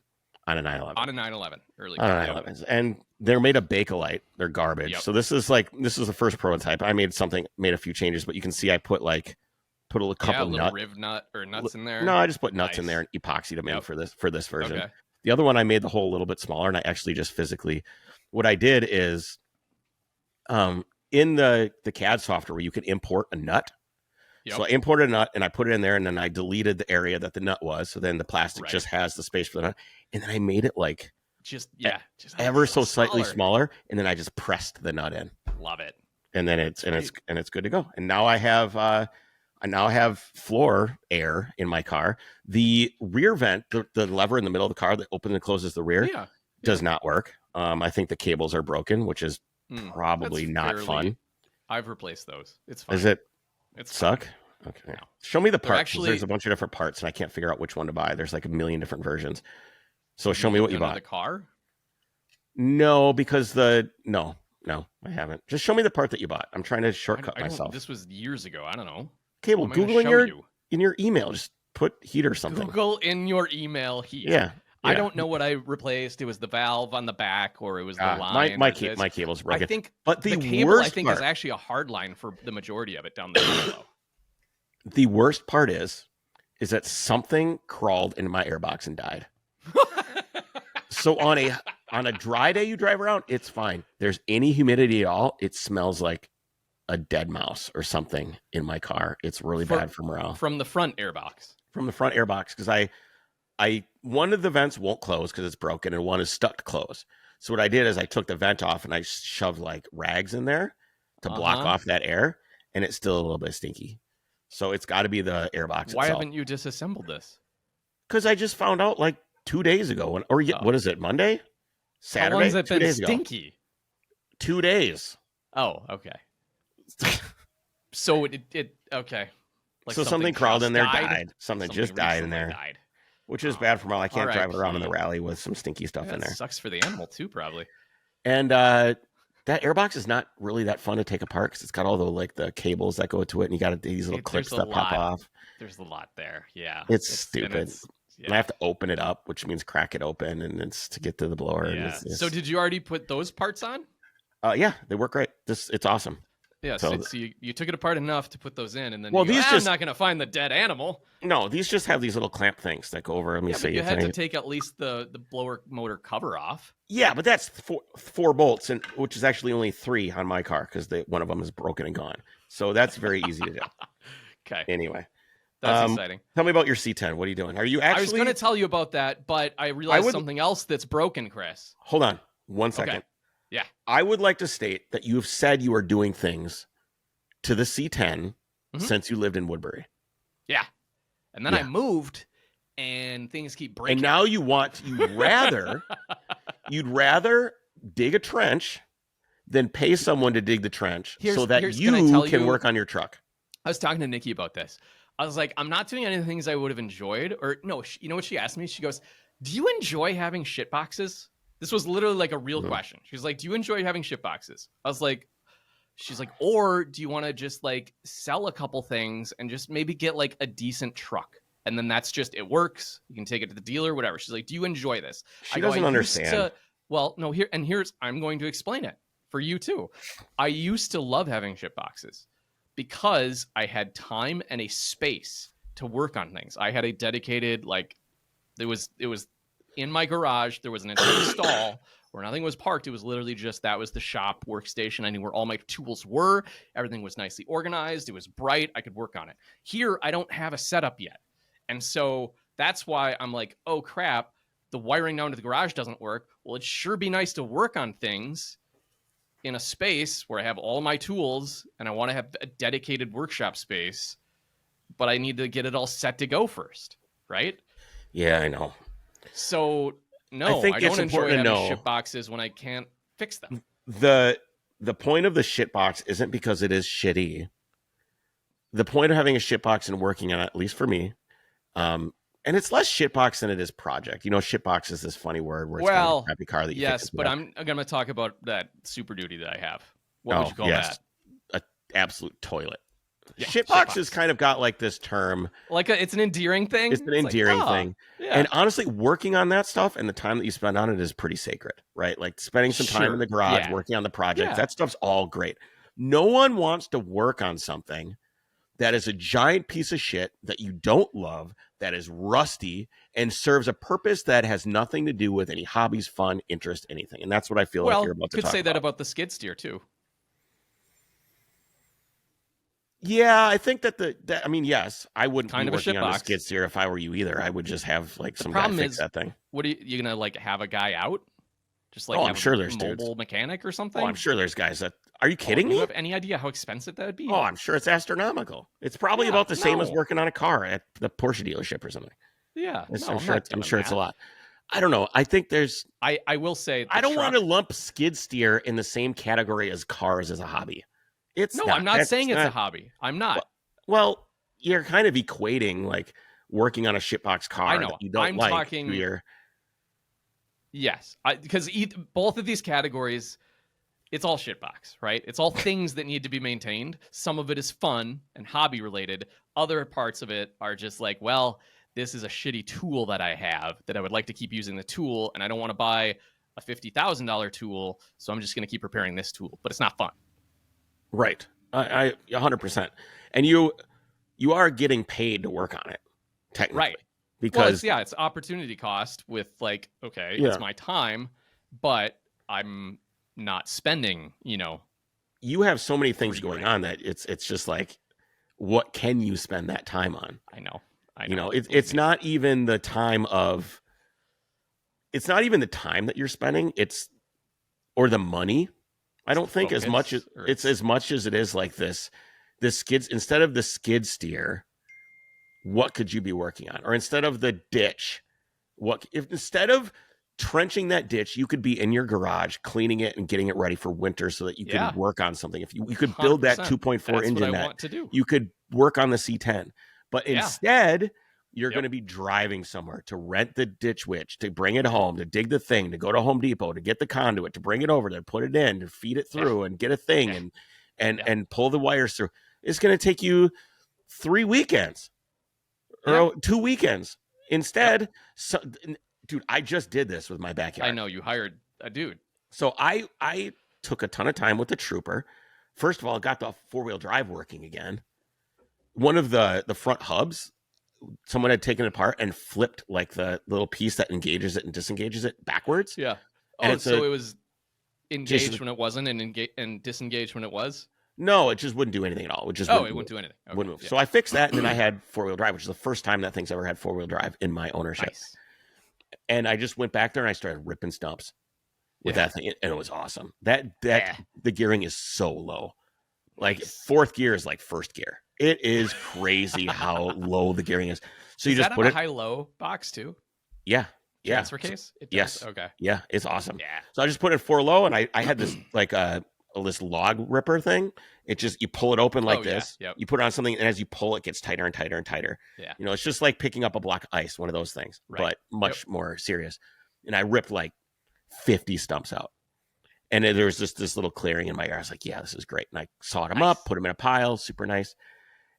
on a 911. On a 911, early. On a 911, and they're made of Bakelite. They're garbage. Yep. So this is the first prototype. I made a few changes, but you can see I put a couple riv nut or nuts in there. No, I just put nuts in there and epoxied them in for this version. Okay. The other one I made the hole a little bit smaller, and I actually just physically, what I did is, in the CAD software where you can import a nut. Yep. So I imported a nut and I put it in there, and then I deleted the area that the nut was. So then the plastic just has the space for the nut, and then I made it just ever so slightly smaller, and then I just pressed the nut in. Love it. And then it's good to go. And now I have floor air in my car. The rear vent, the lever in the middle of the car that opens and closes the rear, does not work. I think the cables are broken, which is probably not fun. I've replaced those. It's fine. Is it? It's suck. Fine. Okay. No. Show me the parts. There's a bunch of different parts, and I can't figure out which one to buy. There's like a million different versions. So show me what you bought. The car? No, because no, I haven't. Just show me the part that you bought. I'm trying to shortcut myself. This was years ago. I don't know. Okay, well, Google in your email. Just put heat or something. Google in your email heat. Yeah. I don't know what I replaced. It was the valve on the back, or it was the line. My cable's broken. I think, but the cable is actually a hard line for the majority of it down the middle. The worst part is that something crawled into my airbox and died. So on a dry day you drive around, it's fine. There's any humidity at all, it smells like a dead mouse or something in my car. It's really bad for morale. From the front airbox. From the front airbox, because I one of the vents won't close because it's broken, and one is stuck to close. So what I did is I took the vent off and I shoved like rags in there to block off that air, and it's still a little bit stinky. So it's got to be the airbox. Why haven't you disassembled this? Because I just found out like 2 days ago. What is it? Monday? Saturday? How long has it been stinky? 2 days. Oh, okay. So it okay. Like so something crawled in there, died. Something just died in there. Which is bad for morale. I can't drive it around in the rally with some stinky stuff in there. Sucks for the animal too, probably. And that airbox is not really that fun to take apart because it's got all the cables that go to it, and you got these little clips that pop off. There's a lot there. Yeah, it's stupid. And I have to open it up, which means crack it open, and it's to get to the blower. Yeah. So did you already put those parts on? Yeah, they work great. It's awesome. Yeah, so you took it apart enough to put those in, and then I'm not going to find the dead animal. No, these just have these little clamp things that go over. Let me see. You had to take at least the blower motor cover off. Yeah, but that's four bolts, and which is actually only 3 on my car because one of them is broken and gone. So that's very easy to do. Okay. Anyway. That's exciting. Tell me about your C10. What are you doing? Are you actually... I was going to tell you about that, but I realized something else that's broken, Chris. Hold on 1 second. Okay. Yeah. I would like to state that you have said you are doing things to the C10 since you lived in Woodbury. Yeah. And then I moved, and things keep breaking. And now you'd rather dig a trench than pay someone to dig the trench so that you can work on your truck. I was talking to Nikki about this. I was like, I'm not doing any of the things I would have enjoyed. Or no, you know what she asked me? She goes, do you enjoy having shit boxes? This was literally like a real question. She was like, do you enjoy having shit boxes? I was like, she's like, or do you want to just like sell a couple things and just maybe get like a decent truck? And then that's just, it works. You can take it to the dealer, whatever. She's like, do you enjoy this? She doesn't understand. Well, no, here's, I'm going to explain it for you too. I used to love having shit boxes because I had time and a space to work on things. I had a dedicated, like, it was in my garage. There was an entire stall where nothing was parked. It was literally just, that was the shop workstation. I knew where all my tools were. Everything was nicely organized. It was bright. I could work on it. Here, I don't have a setup yet. And so that's why I'm like, oh crap, the wiring down to the garage doesn't work. Well, it'd sure be nice to work on things in a space where I have all my tools and I want to have a dedicated workshop space, but I need to get it all set to go first, right? Yeah, I know. So no, I don't enjoy having shit boxes when I can't fix them. The point of the shit box isn't because it is shitty. The point of having a shit box and working on it, at least for me, and it's less shitbox than it is project. You know, shitbox is this funny word where it's kind of a crappy car that you yes, but I'm going to talk about that Super Duty that I have. What would you call that? An absolute toilet. Yeah, shitbox has kind of got like this term. Like it's an endearing thing? It's an endearing thing. Yeah. And honestly, working on that stuff and the time that you spend on it is pretty sacred, right? Like spending some time in the garage, working on the project, that stuff's all great. No one wants to work on something that is a giant piece of shit that you don't love, that is rusty, and serves a purpose that has nothing to do with any hobbies, fun, interest, anything. And that's what I feel like you're about to talk about. Could say that about the skid steer too. Yeah, I think that I mean, yes, I wouldn't be working on a skid steer if I were you either. I would just have like some guy fix that thing. What are you gonna like have a guy out? Just like I'm sure there's mobile mechanic or something. Oh, I'm sure there's guys that. Are you kidding me? Do you have any idea how expensive that would be? Oh, I'm sure it's astronomical. It's probably about the same as working on a car at the Porsche dealership or something. Yeah, I'm sure it's a lot. I don't know. I think there's. I will say I don't want to lump skid steer in the same category as cars as a hobby. I'm not saying it's a hobby. I'm not. Well, you're kind of equating like working on a shitbox car. I know. That you don't I'm talking. Yes, because both of these categories, it's all shitbox, right? It's all things that need to be maintained. Some of it is fun and hobby related. Other parts of it are just like, well, this is a shitty tool that I have that I would like to keep using the tool, and I don't want to buy a $50,000 tool, so I'm just going to keep repairing this tool, but it's not fun. Right. I 100%. And you are getting paid to work on it, technically. Right. Because it's opportunity cost with like, okay, it's my time, but I'm not spending, You have so many things going on that it's just like, what can you spend that time on? I know. It's not even the time that you're spending, or the money. I don't think as much as it is like this skids, instead of the skid steer, what could you be working on? Or instead of the ditch, instead of trenching that ditch, you could be in your garage cleaning it and getting it ready for winter so that you can work on something. If you could build that 2.4 engine net, you could work on the C10. But instead, you're going to be driving somewhere to rent the ditch witch, to bring it home, to dig the thing, to go to Home Depot, to get the conduit, to bring it over there, put it in, to feed it through and get a thing and pull the wires through. It's going to take you 3 weekends or 2 weekends. Instead, dude, I just did this with my backyard. I know, you hired a dude. So I took a ton of time with the Trooper. First of all, I got the 4-wheel drive working again. One of the front hubs, someone had taken it apart and flipped like the little piece that engages it and disengages it backwards. Yeah. Oh, so it was engaged when it wasn't and disengaged when it was? No, it just wouldn't do anything at all. It wouldn't do anything. Okay. Wouldn't move. Yeah. So I fixed that, and then I had 4-wheel drive, which is the first time that thing's ever had 4-wheel drive in my ownership. Nice. And I just went back there and I started ripping stumps with that thing, and it was awesome. The gearing is so low. Like fourth gear is like first gear. It is crazy how low the gearing is. So you just put it high-low box too. Yeah. Transfer case. Yes. Okay. Yeah, it's awesome. Yeah. So I just put it 4 low, and I had this like this log ripper thing. It just, you pull it open like this. Yep. You put it on something, and as you pull, it gets tighter and tighter and tighter. Yeah. You know, it's just like picking up a block of ice, one of those things, but much more serious. And I ripped like 50 stumps out. And there was just this little clearing in my yard. I was like, yeah, this is great. And I sawed them up, put them in a pile, super nice.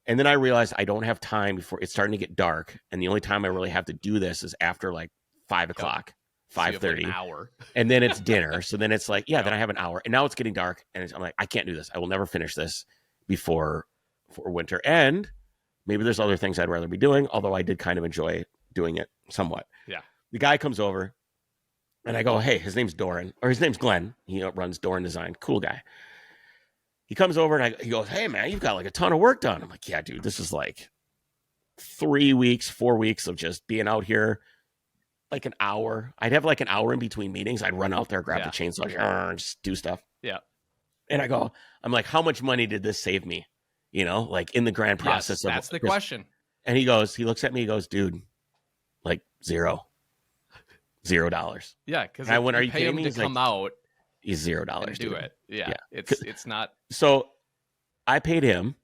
And then I realized I don't have time before it's starting to get dark. And the only time I really have to do this is after like 5 o'clock, 5:30. Like hour. And then it's dinner. So then it's like, then I have an hour. And now it's getting dark. And I'm like, I can't do this. I will never finish this before winter. And maybe there's other things I'd rather be doing, although I did kind of enjoy doing it somewhat. Yeah. The guy comes over. And I go, hey, his name's Doran, or his name's Glenn. He runs Doran Design. Cool guy. He comes over and he goes, hey, man, you've got like a ton of work done. I'm like, yeah, dude, this is like 3 weeks, 4 weeks of just being out here like an hour. I'd have like an hour in between meetings. I'd run out there, grab the chainsaw, and just do stuff. Yeah. And I'm like, how much money did this save me? You know, like in the grand process. Yes, that's the question. And he looks at me, he goes, dude, like $0. Yeah, because I went, are you pay him me? to come out. He's $0. Do it. Yeah. It's not. So I paid him,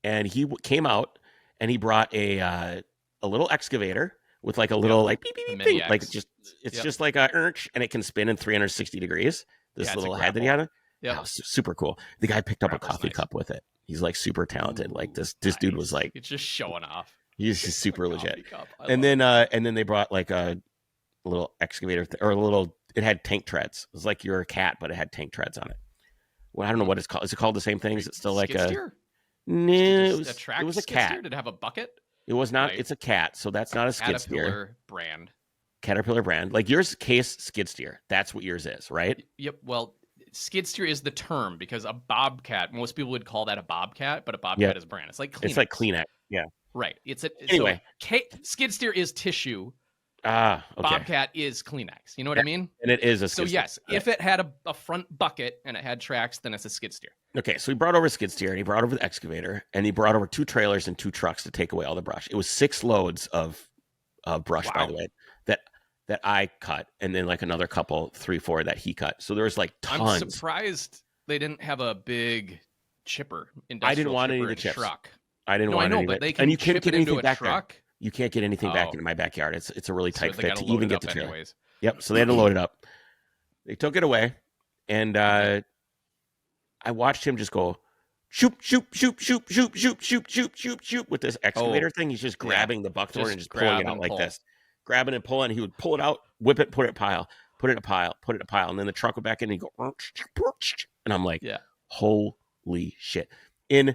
and he came out, and he brought a little excavator with like a little like beep, beep, beep thing. Like it's just like a urch, and it can spin in 360 degrees. This little head that he had. Yeah, oh, super cool. The guy picked up a coffee cup with it. He's like super talented. Like this dude was like, it's just showing off. He's just super legit. And then they brought like a little excavator or a little. It had tank treads. It was like you're a cat, but it had tank treads on it. Well, I don't know what it's called. Is it called the same thing? Is it still like skid steer? No, it was a cat. Steer? Did it have a bucket? It was not. Right. It's a cat, so that's not a skid steer. Caterpillar brand. Like yours, case skid steer. That's what yours is, right? Yep. Well, skid steer is the term because a bobcat. Most people would call that a bobcat, but a bobcat is a brand. It's like Kleenex. It's like Kleenex. Yeah. Right. Anyway. So, skid steer is tissue. Okay. Bobcat is Kleenex. You know what I mean? And it is a skid steer. So yes, if it had a front bucket and it had tracks, then it's a skid steer. Okay, so he brought over a skid steer, and he brought over the excavator, and he brought over 2 trailers and 2 trucks to take away all the brush. It was 6 loads of brush, by the way, that I cut, and then like another couple, 3, 4 that he cut. So there was like tons. I'm surprised they didn't have a big chipper. I didn't want any of the chips. Truck. I didn't want any of it. But they can chip it into a truck. There. You can't get anything back into my backyard. It's a really tight fit to even get the trailer. Anyways. Yep. So they had to load it up. They took it away, and I watched him just go shoop shoop shoop shoop shoop shoop shoop shoop shoop shoop with this excavator thing. He's just grabbing the buckthorn and just pulling it out like this, grabbing and pulling. He would pull it out, whip it, put it in a pile, put it in a pile, put it in a pile, and then the truck would back in and he'd go, and I'm like, holy shit! In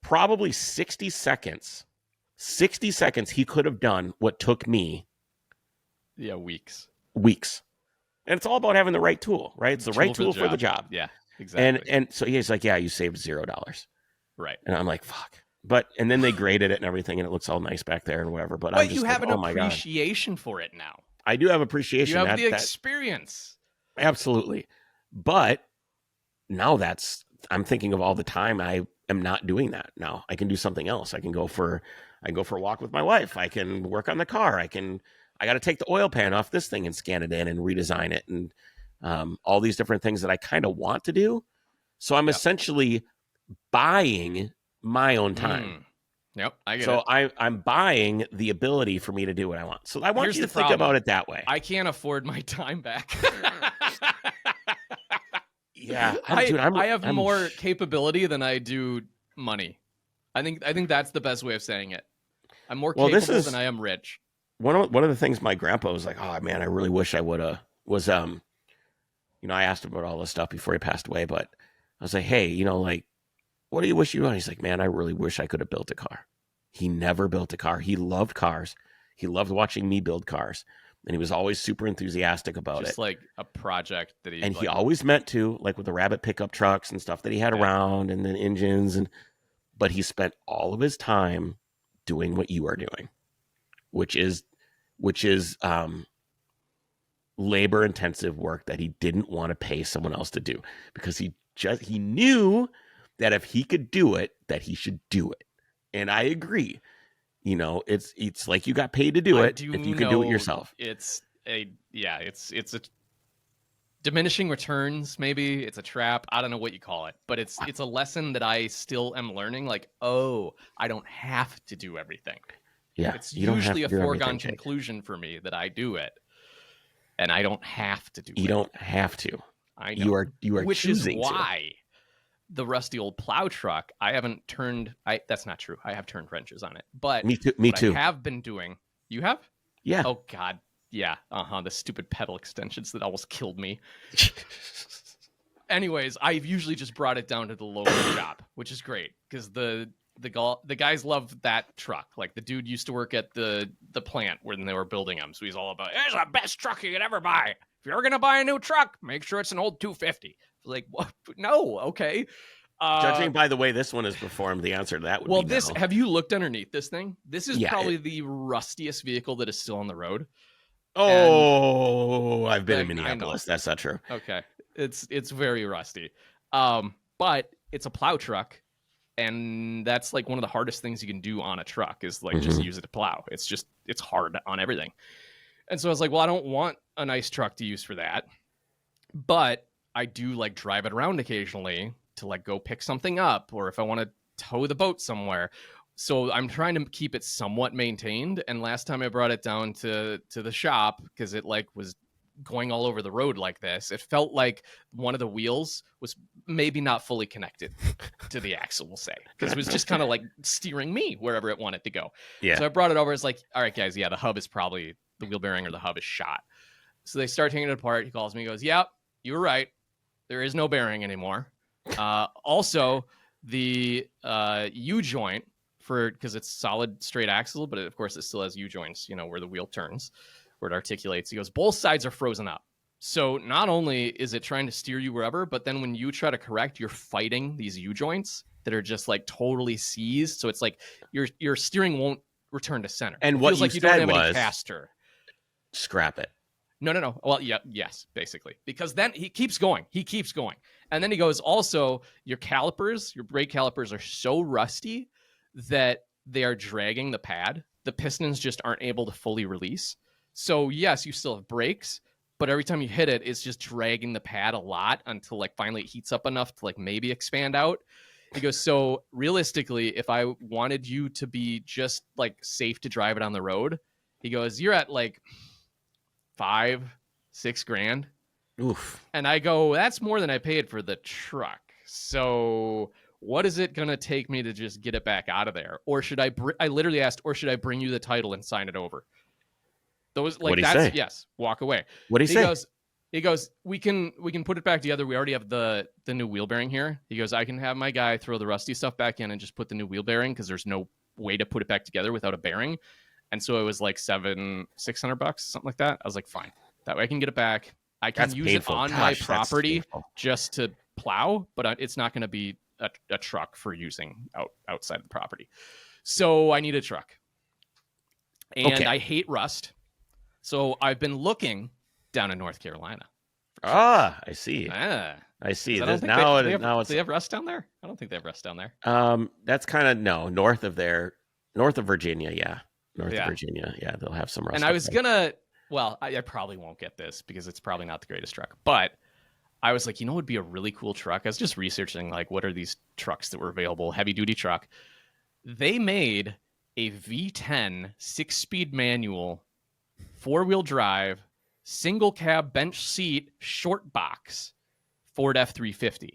probably 60 seconds. 60 seconds, he could have done what took me weeks. And it's all about having the right tool, right? It's the right tool for the job. Yeah, exactly. And so he's like, yeah, you saved $0. Right. And I'm like, fuck. And then they graded it and everything, and it looks all nice back there and whatever. But I'm just you have an appreciation for it now. I do have appreciation. You have the experience. Absolutely. But now I'm thinking of all the time I am not doing that now. I can do something else. I can go for a walk with my wife. I can work on the car. I got to take the oil pan off this thing and scan it in and redesign it. And all these different things that I kind of want to do. So I'm essentially buying my own time. Yep. I get so it. I'm buying the ability for me to do what I want. So I want you to think about it that way. I can't afford my time back. Yeah. I have more capability than I do money. I think that's the best way of saying it. I'm more capable than I am rich. One of the things my grandpa was like, oh man, I really wish I would have was I asked him about all this stuff before he passed away, but I was like, hey, like, what do you wish you done? He's like, man, I really wish I could have built a car. He never built a car. He loved cars. He loved watching me build cars. And he was always super enthusiastic about it. Just like a project that he... And he always meant to, like with the Rabbit pickup trucks and stuff that he had around and then engines. But he spent all of his time doing what you are doing, which is labor intensive work that he didn't want to pay someone else to do because he knew that if he could do it, that he should do it. And I agree. It's like you got paid to do it if you can do it yourself. It's diminishing returns, maybe it's a trap. I don't know what you call it, but it's a lesson that I still am learning. Like, oh, I don't have to do everything. Yeah, it's usually a foregone conclusion for me that I do it, and I don't have to do it. You don't have to. I know. You are which choosing is why the rusty old plow truck. I haven't turned. That's not true. I have turned wrenches on it, but me too. I have been doing. You have? Yeah. Oh God. Yeah. The stupid pedal extensions that almost killed me. Anyways, I've usually just brought it down to the local shop, which is great because the guys love that truck. Like the dude used to work at the plant when they were building them, so he's all about it's the best truck you could ever buy. If you're gonna buy a new truck, make sure it's an old 250. Like, what? No, okay. Judging by the way this one is performed, the answer to that would be no. Have you looked underneath this thing? This is probably the rustiest vehicle that is still on the road. Oh, I've been in Minneapolis. That's not true. Okay. It's very rusty. But it's a plow truck, and that's like one of the hardest things you can do on a truck is like just use it to plow. It's hard on everything. And so I was like, well, I don't want a nice truck to use for that. But I do like drive it around occasionally to like go pick something up, or if I want to tow the boat somewhere. So I'm trying to keep it somewhat maintained. And last time I brought it down to the shop, because it like was going all over the road like this, it felt like one of the wheels was maybe not fully connected to the axle, we'll say, because it was just kind of like steering me wherever it wanted to go. Yeah. So I brought it over. It's like, all right, guys, yeah, the hub is probably the wheel bearing or the hub is shot. So they start taking it apart. He calls me, he goes, yeah, you were right. There is no bearing anymore. Also, the U-joint, because it's solid straight axle, but of course it still has U-joints, where the wheel turns, where it articulates. He goes, both sides are frozen up. So not only is it trying to steer you wherever, but then when you try to correct, you're fighting these U-joints that are just like totally seized. So it's like your steering won't return to center. And what you don't have any caster. Scrap it. No. Well, yeah, yes, basically. Because then he keeps going. And then he goes, also, your brake calipers are so rusty that they are dragging the pad. The pistons just aren't able to fully release. So yes, you still have brakes, but every time you hit it, it's just dragging the pad a lot until like finally it heats up enough to like maybe expand out. He goes, so realistically, if I wanted you to be just like safe to drive it on the road, he goes, you're at like $5,000-6,000. Oof. And I go, that's more than I paid for the truck. So what is it going to take me to just get it back out of there? Or should I literally asked, or should I bring you the title and sign it over? Those like that's say? Yes, walk away. What did he say? He goes, we can put it back together. We already have the new wheel bearing here. He goes, I can have my guy throw the rusty stuff back in and just put the new wheel bearing because there's no way to put it back together without a bearing. And so it was like $600, something like that. I was like, fine. That way I can get it back. I can use it on my property just to plow, but it's not going to be a truck for using outside the property. So I need a truck. And I hate rust. So I've been looking down in North Carolina. I see. I see. Do they have rust down there? I don't think they have rust down there. That's kind of north of Virginia. Yeah. North of Virginia. Yeah. They'll have some rust. And I was I probably won't get this because it's probably not the greatest truck, but I was like, what would be a really cool truck? I was just researching like, what are these trucks that were available? Heavy duty truck. They made a V10 6-speed manual, 4-wheel drive, single cab bench seat, short box Ford F-350.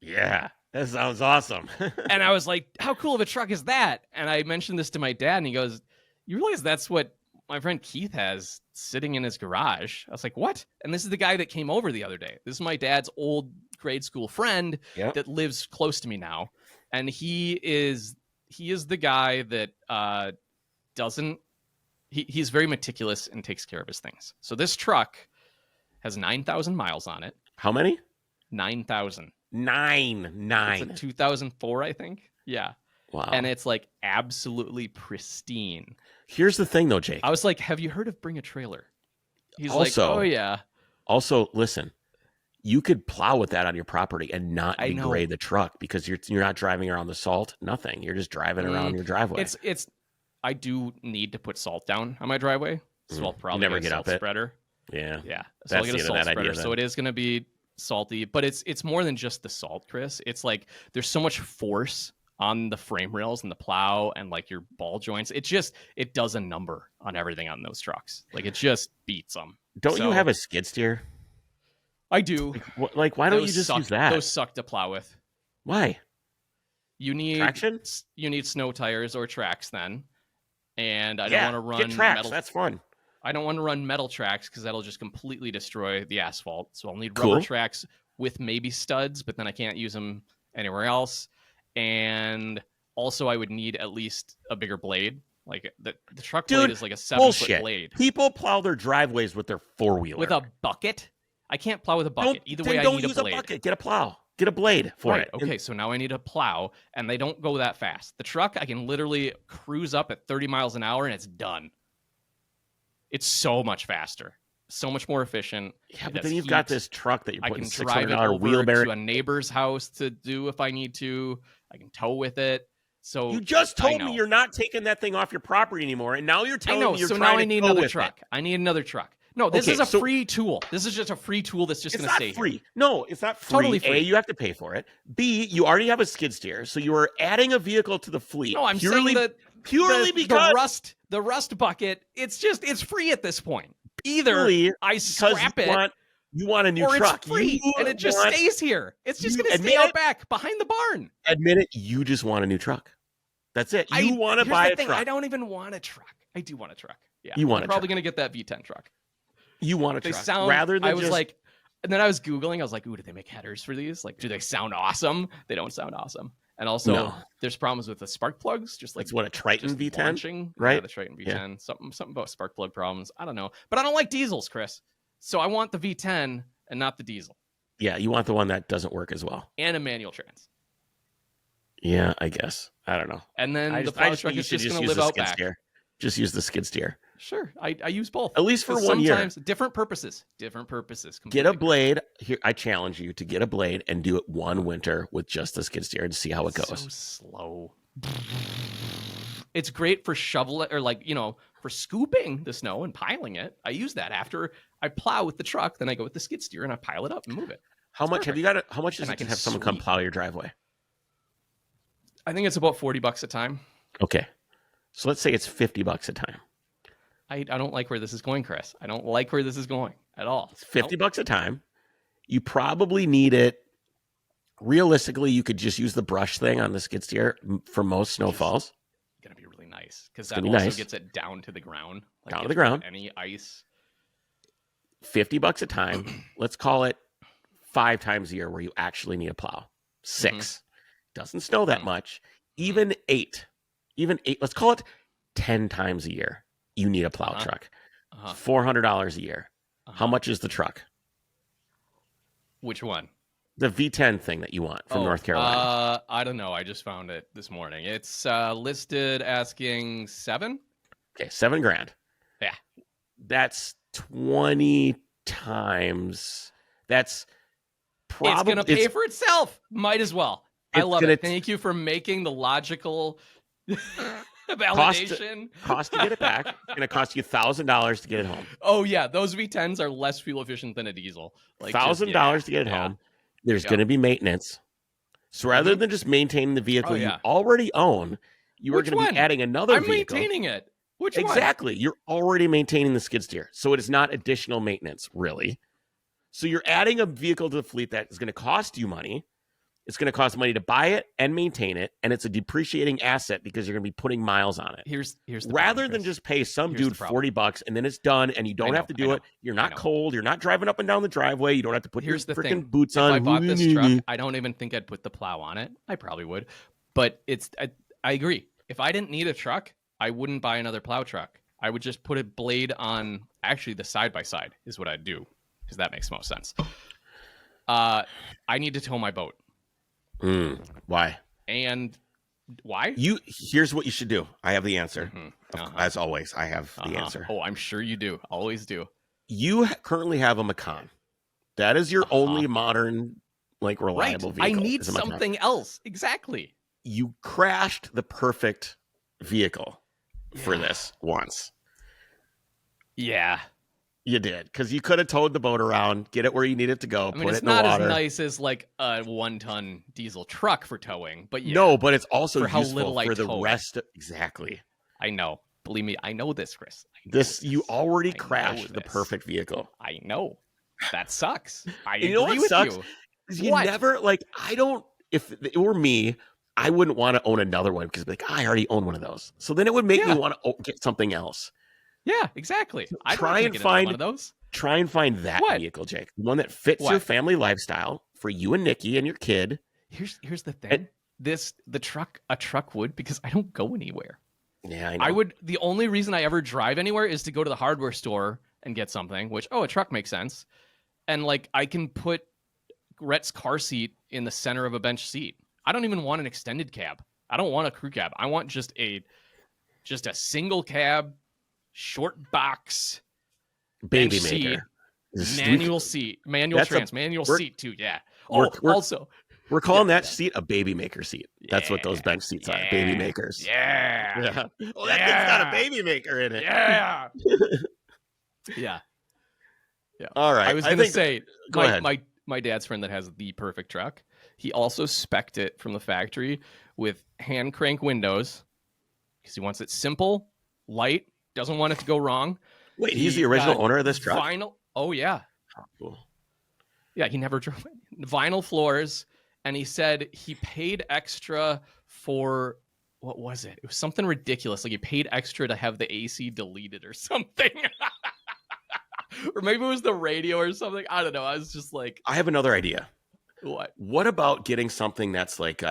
Yeah, that sounds awesome. And I was like, how cool of a truck is that? And I mentioned this to my dad, and he goes, you realize that's what my friend Keith has sitting in his garage? I was like, what? And this is the guy that came over the other day. This is my dad's old grade school friend that lives close to me now. And he is the guy that he's very meticulous and takes care of his things. So this truck has 9,000 miles on it. How many? 9,000. Nine. It's a 2004, I think. Yeah. Wow. And it's like absolutely pristine. Here's the thing though, Jake. I was like, have you heard of Bring a Trailer? He's like, oh yeah. Also, listen, you could plow with that on your property and not degrade the truck because you're not driving around the salt, nothing. You're just driving around your driveway. I do need to put salt down on my driveway. So I'll probably never get a salt spreader. Yeah. Yeah. So I'll get a salt spreader. Idea, so it is going to be salty, but it's more than just the salt, Kris. It's like there's so much force on the frame rails and the plow and like your ball joints. It does a number on everything on those trucks. Like it just beats them. Don't you have a skid steer? I do. Like why don't you just use that? Those suck to plow with. Why? You need traction? You need snow tires or tracks then. And I don't want to run get tracks. Metal. That's fun. I don't want to run metal tracks because that'll just completely destroy the asphalt. So I'll need rubber tracks with maybe studs, but then I can't use them anywhere else. And also I would need at least a bigger blade. Like the truck blade is like a 7-foot blade. People plow their driveways with their 4-wheeler. With a bucket? I can't plow with a bucket. Either way, I need a blade. Don't use a bucket. Get a plow. Get a blade for it. Okay, so now I need a plow, and they don't go that fast. The truck, I can literally cruise up at 30 miles an hour, and it's done. It's so much faster, so much more efficient. Yeah, but then you've got this truck that you're putting $600 wheelbarrow. I can drive it over to a neighbor's house to do if I need to. I can tow with it. So you just told me you're not taking that thing off your property anymore, and now you're telling me you're trying to tow with it. So now I need another truck. I need another truck. No, this is a free tool. This is just a free tool that's just going to stay free. Here. No, it's not free. Totally free. A, you have to pay for it. B, you already have a skid steer, so you are adding a vehicle to the fleet. No, I'm saying that because the rust bucket, it's free at this point. Either I scrap it, you want a new truck. It's free, and it just stays here. It's just going to stay out back behind the barn. Admit it, you just want a new truck. That's it. You want to buy a truck. I don't even want a truck. I do want a truck. Yeah, I'm probably going to get that V10 truck. You want a truck rather than and then I was Googling. I was like, ooh, do they make headers for these? Like, do they sound awesome? They don't sound awesome. And also, there's problems with the spark plugs. Just like it's what a Triton V10, launching. Right? Yeah, the Triton V10. Yeah. Something about spark plug problems. I don't know, but I don't like diesels, Kris. So I want the V10 and not the diesel. Yeah, you want the one that doesn't work as well and a manual trans. Yeah, I guess. I don't know. And then the plow truck is just going to live out back. Just use the skid steer. Sure, I use both. At least for 1 year. Sometimes different purposes. Get a blade. Here, I challenge you to get a blade and do it one winter with just the skid steer and see how it goes. So slow. It's great for shoveling or for scooping the snow and piling it. I use that after I plow with the truck. Then I go with the skid steer and I pile it up and move it. How much does it to have someone come plow your driveway? I think it's about $40 a time. Okay, so let's say it's $50 a time. I don't like where this is going, Kris. I don't like where this is going at all. It's $50 a time. You probably need it. Realistically, you could just use the brush thing on the skid steer for most snowfalls. It's going to be really nice because that also gets it down to the ground. Down to the ground. Any ice. $50 a time. Let's call it 5 times a year where you actually need a plow. 6. Doesn't snow that much. Even 8. Let's call it 10 times a year. You need a plow truck. $400 a year. How much is the truck? Which one? The V10 thing that you want from North Carolina. I don't know. I just found it this morning. It's listed asking $7,000. Okay, $7,000. Yeah. That's 20 times. That's probably... It's going to pay for itself. Might as well. I love it. Thank you for making the logical... validation. Cost to get it back. It's going to cost you $1,000 to get it home. Oh, yeah. Those V10s are less fuel efficient than a diesel. $1,000 to get it home. There's going to be maintenance. So rather than just maintaining the vehicle you already own, you are going to be adding another vehicle. I'm maintaining it. Which one? Exactly. You're already maintaining the skid steer. So it is not additional maintenance, really. So you're adding a vehicle to the fleet that is going to cost you money. It's going to cost money to buy it and maintain it, and it's a depreciating asset because you're going to be putting miles on it. Here's the rather problem, than just pay some dude $40 and then it's done, and you don't have to do it. You're not cold. You're not driving up and down the driveway. You don't have to put your freaking boots on. If I bought this truck, I don't even think I'd put the plow on it. I probably would, but I agree. If I didn't need a truck, I wouldn't buy another plow truck. I would just put a blade on. Actually, the side by side is what I'd do because that makes most sense. I need to tow my boat. Why? And why? Here's what you should do. I have the answer. As always, I have the answer. Oh, I'm sure you do. Always do. You currently have a Macan. That is your only modern, reliable vehicle. I need something else. Exactly. You crashed the perfect vehicle for this once. Yeah. You did, because you could have towed the boat around, get it where you need it to go, I mean, put it's it in the not water. as nice as like a 1-ton diesel truck for towing, but yeah. No, but it's also for how useful little I for the tow it. rest. Exactly. I know. Believe me, I know this, Kris. You already crashed the perfect vehicle. I know. That sucks. I you know agree what with sucks? you. You never I don't. If it were me, I wouldn't want to own another one because I already own one of those. So then it would make me want to get something else. Yeah, exactly. I'd try and find one of those. Try and find that vehicle, Jake. One that fits your family lifestyle for you and Nikki and your kid. Here's the thing. A truck would, because I don't go anywhere. Yeah, I know. The only reason I ever drive anywhere is to go to the hardware store and get something, which, a truck makes sense. And like, I can put Rhett's car seat in the center of a bench seat. I don't even want an extended cab. I don't want a crew cab. I want just a single cab, short box, baby maker, manual seat, manual seat too. Yeah. We're calling that seat a baby maker seat. That's what those bench seats are, baby makers. Yeah. Well, that thing's got a baby maker in it. Yeah. Yeah. All right. I was going to say, go ahead. My dad's friend that has the perfect truck, he also spec'd it from the factory with hand crank windows because he wants it simple, light, doesn't want it to go wrong. Wait, he's the original owner of this truck? Vinyl. Oh, yeah. Oh, cool. Yeah, he never drove it. Vinyl floors. And he said he paid extra for, what was it? It was something ridiculous. Like he paid extra to have the AC deleted or something. Or maybe it was the radio or something. I don't know. I was just like, I have another idea. What about getting something that's like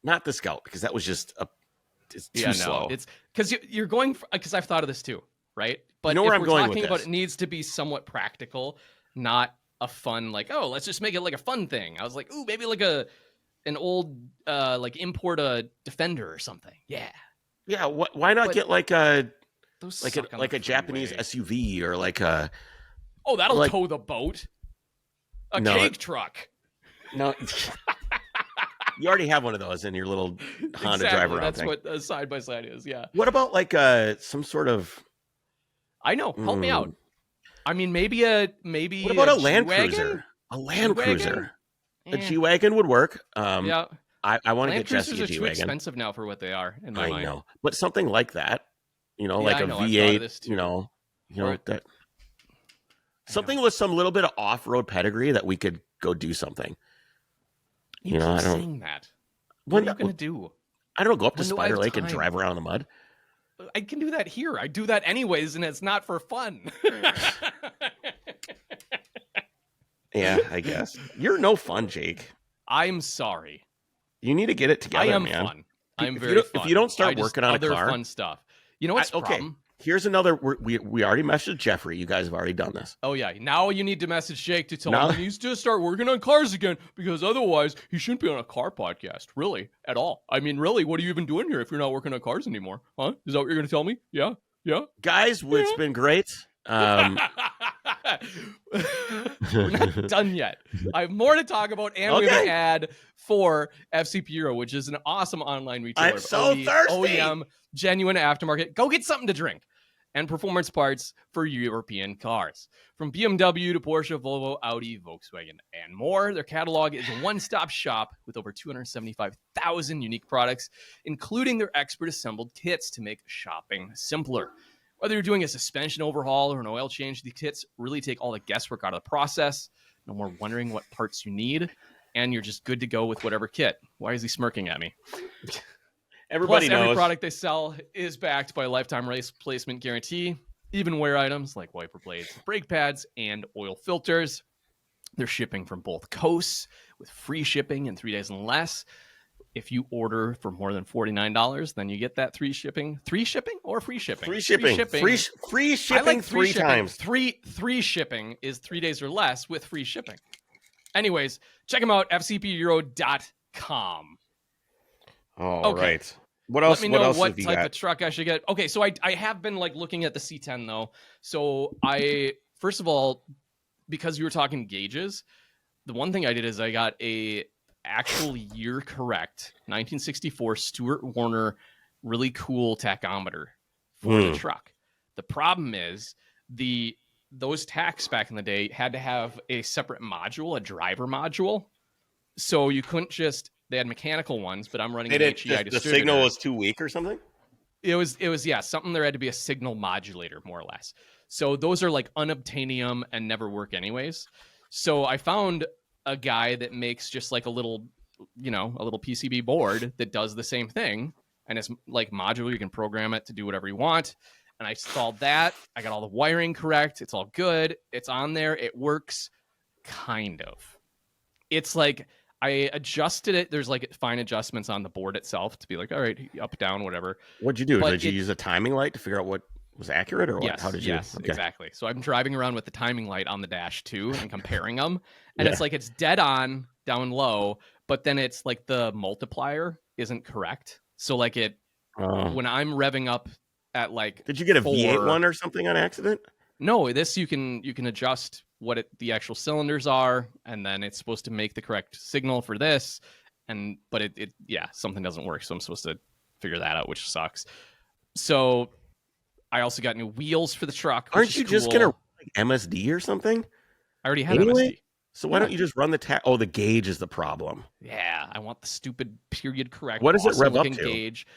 not the Scout, because that was just it's too slow. It's because you're going, because I've thought of this too, right? But you know where I'm going with this. It needs to be somewhat practical, not a fun, like, let's just make it like a fun thing. I was like, maybe like an old like import a Defender or something. Yeah. Why not get like a Japanese way. SUV or like a that'll tow the boat. Cake truck. No. You already have one of those in your little Honda drive around That's thing. what a side by side is. Yeah. What about like some sort of? I know. Help me out. I mean, maybe. What about a Land G-Wagon? Cruiser? A Land Cruiser. A G-Wagon would work. Yeah. I want to get Jesse a G-Wagon. G-Wagon. Too expensive now for what they are. In my mind. I know, but something like that. Like a V8. That. Something with some little bit of off-road pedigree that we could go do something. I don't saying that. What are you gonna do? I don't know. Go up to Spider Lake and drive around the mud. I can do that here. I do that anyways, and it's not for fun. Yeah, I guess. You're no fun, Jake. I'm sorry. You need to get it together, I am man. Fun. I'm very fun. If you don't start working on a car, fun stuff. You know what's the problem? Here's another. We already messaged Jeffrey. You guys have already done this. Oh yeah. Now you need to message Jake to tell him he needs to start working on cars again, because otherwise he shouldn't be on a car podcast, really, at all. I mean, really, what are you even doing here if you're not working on cars anymore? Huh? Is that what you're going to tell me? Yeah. Guys, it's been great. We're not done yet. I have more to talk about, and we have an ad for FCP Euro, which is an awesome online retailer. I'm so thirsty. OEM, genuine aftermarket. Go get something to drink. And performance parts for European cars. From BMW to Porsche, Volvo, Audi, Volkswagen, and more. Their catalog is a one-stop shop with over 275,000 unique products, including their expert-assembled kits to make shopping simpler. Whether you're doing a suspension overhaul or an oil change, the kits really take all the guesswork out of the process. No more wondering what parts you need, and you're just good to go with whatever kit. Why is he smirking at me? Everybody knows. Every product they sell is backed by a lifetime replacement guarantee, even wear items like wiper blades, brake pads, and oil filters. They're shipping from both coasts with free shipping in 3 days and less. If you order for more than $49, then you get that free shipping. Free shipping or free shipping? Free shipping. Free shipping three times. Free shipping is 3 days or less with free shipping. Anyways, check them out, fcpeuro.com. All right. What else? Let me know what type of truck I should get. Okay, so I have been looking at the C10 though. So first of all, because you were talking gauges, the one thing I did is I got a actual year correct 1964 Stuart Warner really cool tachometer for the truck. The problem is the those tacks back in the day had to have a separate module, a driver module. So you couldn't just, they had mechanical ones, but I'm running an HEI distributor. The signal was too weak or something? It was something. There had to be a signal modulator, more or less. So those are like unobtainium and never work anyways. So I found a guy that makes just like a little PCB board that does the same thing, and it's like modular. You can program it to do whatever you want. And I installed that. I got all the wiring correct. It's all good. It's on there. It works, kind of. It's like I adjusted it. There's like fine adjustments on the board itself to be like, all right, up, down, whatever. What'd you do? Did you use a timing light to figure out what was accurate, or what? Yes, How did you? Yes, exactly. So I'm driving around with the timing light on the dash too and comparing them. And it's like it's dead on down low, but then it's like the multiplier isn't correct. So like when I'm revving up at like, did you get a V8 one or something on accident? No, this you can adjust what the actual cylinders are, and then it's supposed to make the correct signal for this. But something doesn't work, so I'm supposed to figure that out, which sucks. So I also got new wheels for the truck. Aren't you just gonna like MSD or something? I already have MSD. So why don't you just run the Oh, the gauge is the problem. Yeah, I want the stupid period correct. What does it rev up to? Gauge.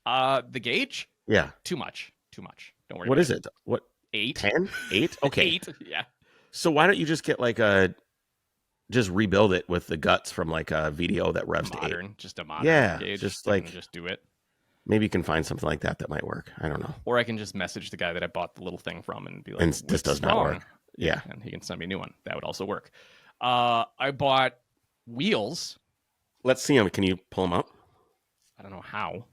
The gauge? Yeah. Too much. Don't worry. What is it? What? 8? 10? 8? Okay. 8. Yeah. So why don't you just get like just rebuild it with the guts from like a VDO that revs to 8? Just a modern gauge. Just do it. Maybe you can find something like that might work. I don't know. Or I can just message the guy that I bought the little thing from and be like, and this does not work. Yeah. And he can send me a new one. That would also work. I bought wheels. Let's see them. Can you pull them up? I don't know how.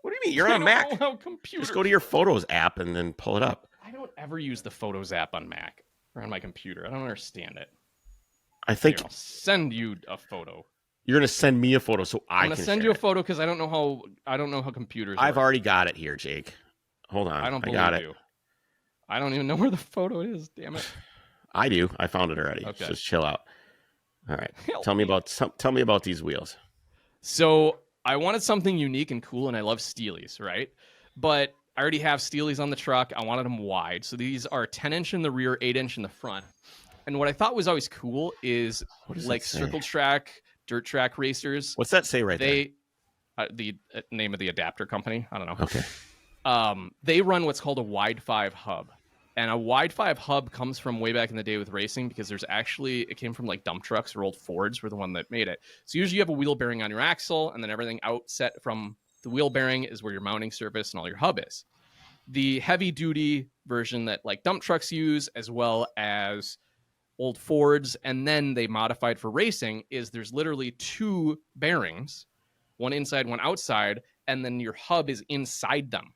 What do you mean? You're on Mac. Know how computer. Just go to your Photos app and then pull it up. I don't ever use the Photos app on Mac or on my computer. I don't understand it. I think I'll send you a photo. You're gonna send me a photo so I'm gonna send you a photo because I don't know how computers. I've work. Already got it here, Jake. Hold on. I got it. You. I don't even know where the photo is. Damn it. I do. I found it already. Okay. Just chill out. All right. Tell me about these wheels. So I wanted something unique and cool, and I love Steelies, right? But I already have Steelies on the truck. I wanted them wide. So these are 10-inch in the rear, 8-inch in the front. And what I thought was always cool is like circle track, dirt track racers. What's that say right there? The name of the adapter company. I don't know. Okay. They run what's called a wide 5 hub. And a wide 5 hub comes from way back in the day with racing because it came from like dump trucks or old Fords were the one that made it. So usually you have a wheel bearing on your axle, and then everything outset from the wheel bearing is where your mounting surface and all your hub is. The heavy duty version that like dump trucks use, as well as old Fords, and then they modified for racing, is there's literally 2 bearings, one inside, one outside, and then your hub is inside them.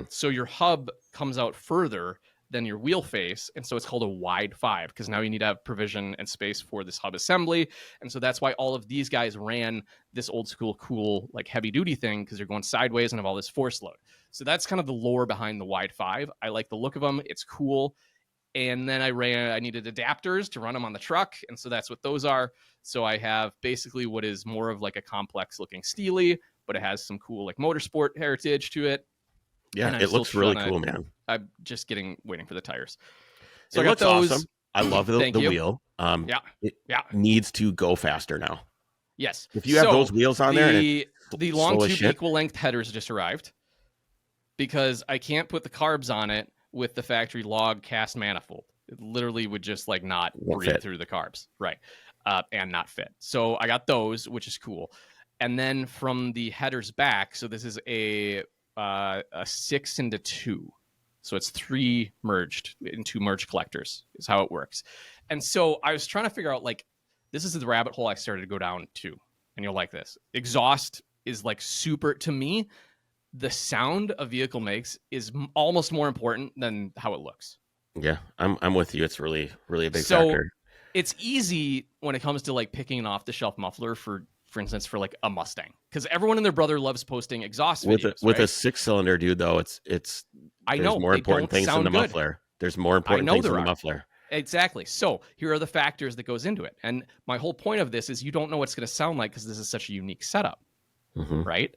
So your hub comes out further than your wheel face, and so it's called a wide 5 because now you need to have provision and space for this hub assembly. And so that's why all of these guys ran this old school cool like heavy duty thing, because you're going sideways and have all this force load. So that's kind of the lore behind the wide 5. I like the look of them. It's cool. And then I needed adapters to run them on the truck, and so that's what those are. So I have basically what is more of like a complex looking Steely, but it has some cool like motorsport heritage to it. Yeah, it looks really cool, man. I'm just waiting for the tires. So it looks awesome. I love the wheel. It needs to go faster now. Yes. If you have those wheels on there, the long tube equal length headers just arrived because I can't put the carbs on it with the factory log cast manifold. It literally would just like not breathe through the carbs, right? And not fit. So I got those, which is cool. And then from the headers back, so this is a 6 into 2. So it's 3 merged into merged collectors is how it works. And so I was trying to figure out, like, this is the rabbit hole I started to go down to. And you'll like this. Exhaust is like super, to me, the sound a vehicle makes is almost more important than how it looks. Yeah, I'm with you. It's really, really a big factor. It's easy when it comes to like picking an off-the-shelf muffler for instance, for like a Mustang, because everyone and their brother loves posting exhaust videos. With a 6-cylinder, dude, though, it's I know more important things than the muffler. There's more important things than the muffler. Exactly. So here are the factors that goes into it. And my whole point of this is you don't know what it's going to sound like because this is such a unique setup, right?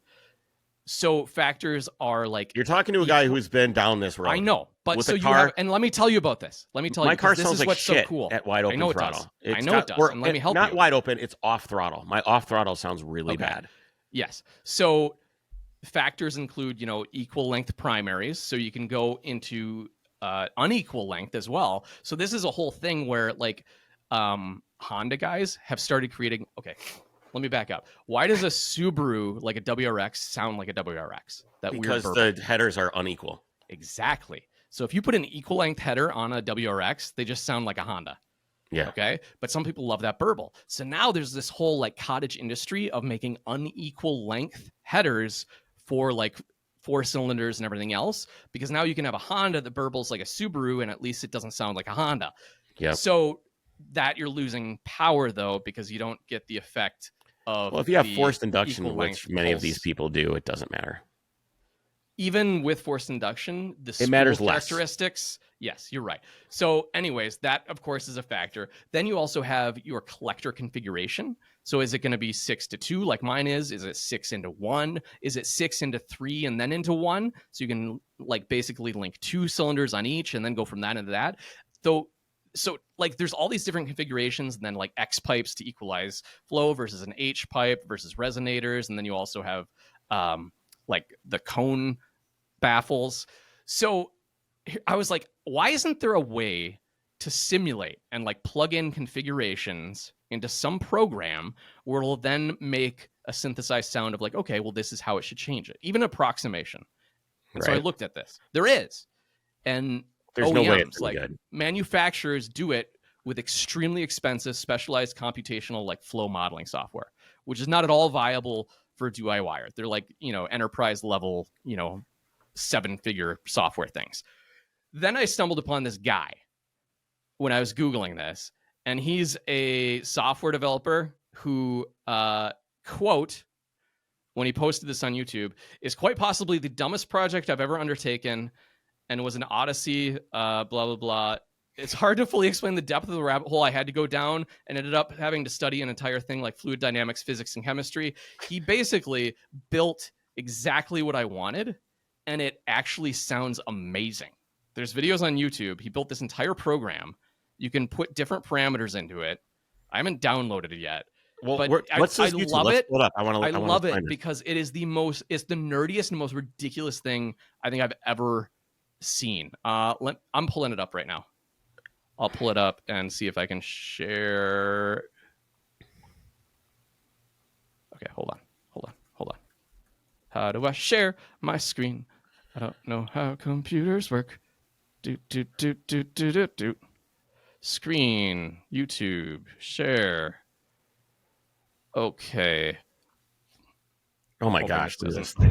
So factors are like You're talking to a guy who's been down this road. I know, but so you have, and let me tell you about this. Let me tell you. My car this sounds is like what's shit so cool. at wide open throttle. I know it does. And let me help you. Not wide open. It's off throttle. My off throttle sounds really bad. Yes. So factors include, equal length primaries. So you can go into unequal length as well. So this is a whole thing where like Honda guys have started creating. Okay, let me back up. Why does a Subaru like a WRX sound like a WRX? Because the headers are unequal. Exactly. So if you put an equal length header on a WRX, they just sound like a Honda. Yeah. Okay. But some people love that burble. So now there's this whole like cottage industry of making unequal length headers for like 4 cylinders and everything else, because now you can have a Honda that burbles like a Subaru and at least it doesn't sound like a Honda. Yeah. So that you're losing power though, because you don't get the effect of. Well, if you have forced induction, which many of these people do, it doesn't matter. Even with forced induction, it matters less. Characteristics. Yes, you're right. So anyways, that of course is a factor. Then you also have your collector configuration. So is it going to be 6-2 like mine is? Is it 6-1? Is it 6-3 and then into 1? So you can like basically link 2 cylinders on each and then go from that into that. So like there's all these different configurations, and then like X pipes to equalize flow versus an H pipe versus resonators. And then you also have like the cone baffles. So I was like, why isn't there a way to simulate and like plug in configurations into some program where it'll then make a synthesized sound of like, okay, well, this is how it should change it, even approximation. And so I looked at this. There is. And there's OEMs, no way it's like good. Manufacturers do it with extremely expensive, specialized computational like flow modeling software, which is not at all viable for DIY. They're like, enterprise level, 7-figure software things. Then I stumbled upon this guy when I was Googling this, and he's a software developer who, quote, when he posted this on YouTube, is quite possibly the dumbest project I've ever undertaken and was an odyssey, blah, blah, blah. It's hard to fully explain the depth of the rabbit hole I had to go down, and ended up having to study an entire thing like fluid dynamics, physics, and chemistry. He basically built exactly what I wanted, and it actually sounds amazing. There's videos on YouTube. He built this entire program. You can put different parameters into it. I haven't downloaded it yet. Well, but I love it. I love it because it's the nerdiest and most ridiculous thing I think I've ever seen. I'm pulling it up right now. I'll pull it up and see if I can share. Okay, hold on. How do I share my screen? I don't know how computers work. Do. Screen, YouTube, share. Okay. Oh my gosh, this doesn't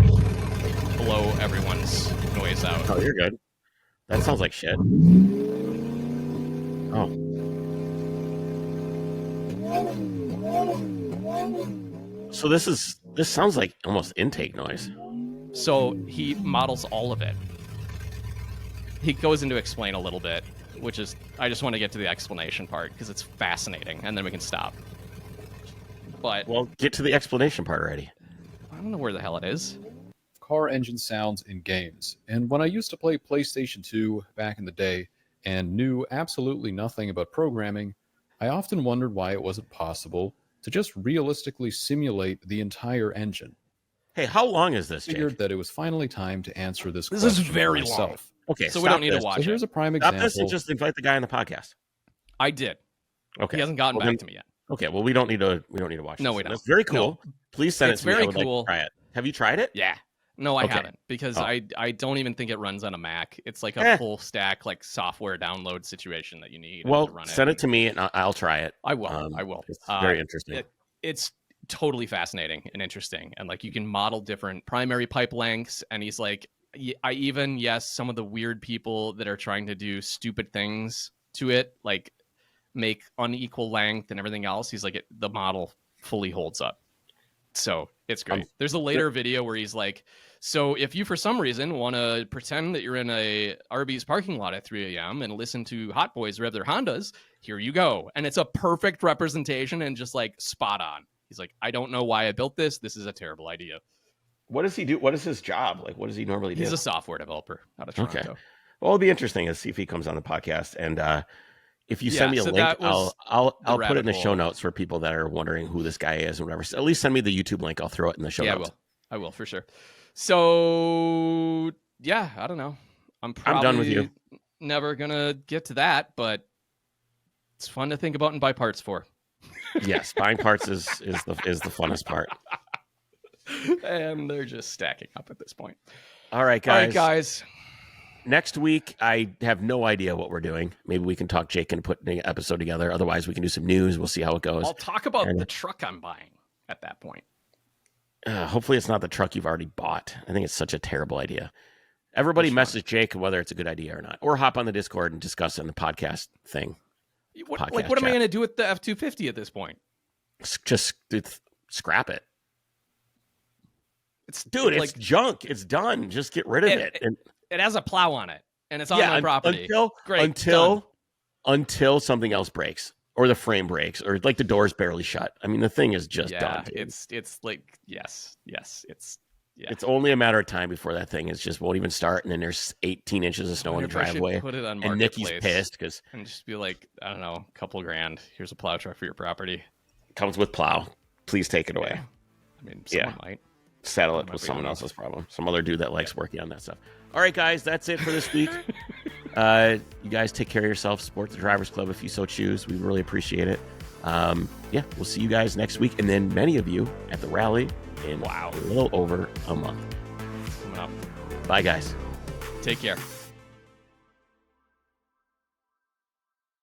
blow everyone's noise out. Oh, you're good. That sounds like shit. Oh. So this sounds like almost intake noise. So he models all of it. He goes into explain a little bit, which is, I just want to get to the explanation part because it's fascinating, and then we can stop. But well, get to the explanation part already. I don't know where the hell it is. Car engine sounds in games. And when I used to play PlayStation 2 back in the day and knew absolutely nothing about programming, I often wondered why it wasn't possible to just realistically simulate the entire engine. Hey, how long is this, Jake? I figured that it was finally time to answer this question. This is very myself. long. Okay, so we don't need to watch it. So here's a prime example. Stop this and just invite the guy on the podcast. I did. Okay. He hasn't gotten back to me yet. Okay, well, we don't need to watch No, this. we don't. That's very cool. No. Please send it to me. Very I would cool. like to try it. Have you tried it? Yeah. No, I Okay. haven't, because I don't even think it runs on a Mac. It's like a full stack like software download situation that you need. Well, to run send it to me and I'll try it. I will. I will. It's very interesting. It's totally fascinating and interesting, and like you can model different primary pipe lengths. And he's like, some of the weird people that are trying to do stupid things to it, like make unequal length and everything else. He's like, the model fully holds up. So it's great. There's a later video where he's like, so if you for some reason want to pretend that you're in a Arby's parking lot at 3 a.m. and listen to Hot Boys rev their Hondas, here you go. And it's a perfect representation and just like spot on. He's like, I don't know why I built this. This is a terrible idea. What does he do? What is his job? Like, what does he normally do? He's a software developer out of Toronto. Okay. Well, it'll be interesting to see if he comes on the podcast. And if you send me a link, I'll put it in the show notes for people that are wondering who this guy is and whatever. So at least send me the YouTube link. I'll throw it in the show notes. I will for sure. So yeah, I don't know. I'm done with you. Never gonna get to that, but it's fun to think about and buy parts for. Yes, buying parts is the funnest part. And they're just stacking up at this point. All right, guys. Next week, I have no idea what we're doing. Maybe we can talk Jake and put an episode together. Otherwise, we can do some news. We'll see how it goes. I'll talk about the truck I'm buying at that point. Hopefully, it's not the truck you've already bought. I think it's such a terrible idea. Everybody message Jake whether it's a good idea or not. Or hop on the Discord and discuss it in the podcast thing. What am I going to do with the F-250 at this point? Just scrap it. It's junk. It's done. Just get rid of it. It has a plow on it, and it's on my property. Until something else breaks, or the frame breaks, or like the door's barely shut. I mean, the thing is just done. Dude. It's like It's only a matter of time before that thing won't even start, and then there's 18 inches of snow in the driveway. Put it on and Nikki's pissed and just be like, I don't know, a couple grand. Here's a plow truck for your property. Comes with plow. Please take it away. Yeah. I mean, someone might. Settle it with someone else's problem. Some other dude that likes working on that stuff. All right, guys, that's it for this week. You guys take care of yourself. Support the Drivers Club if you so choose. We really appreciate it. We'll see you guys next week. And then many of you at the rally in a little over a month. It's coming up. Bye, guys. Take care.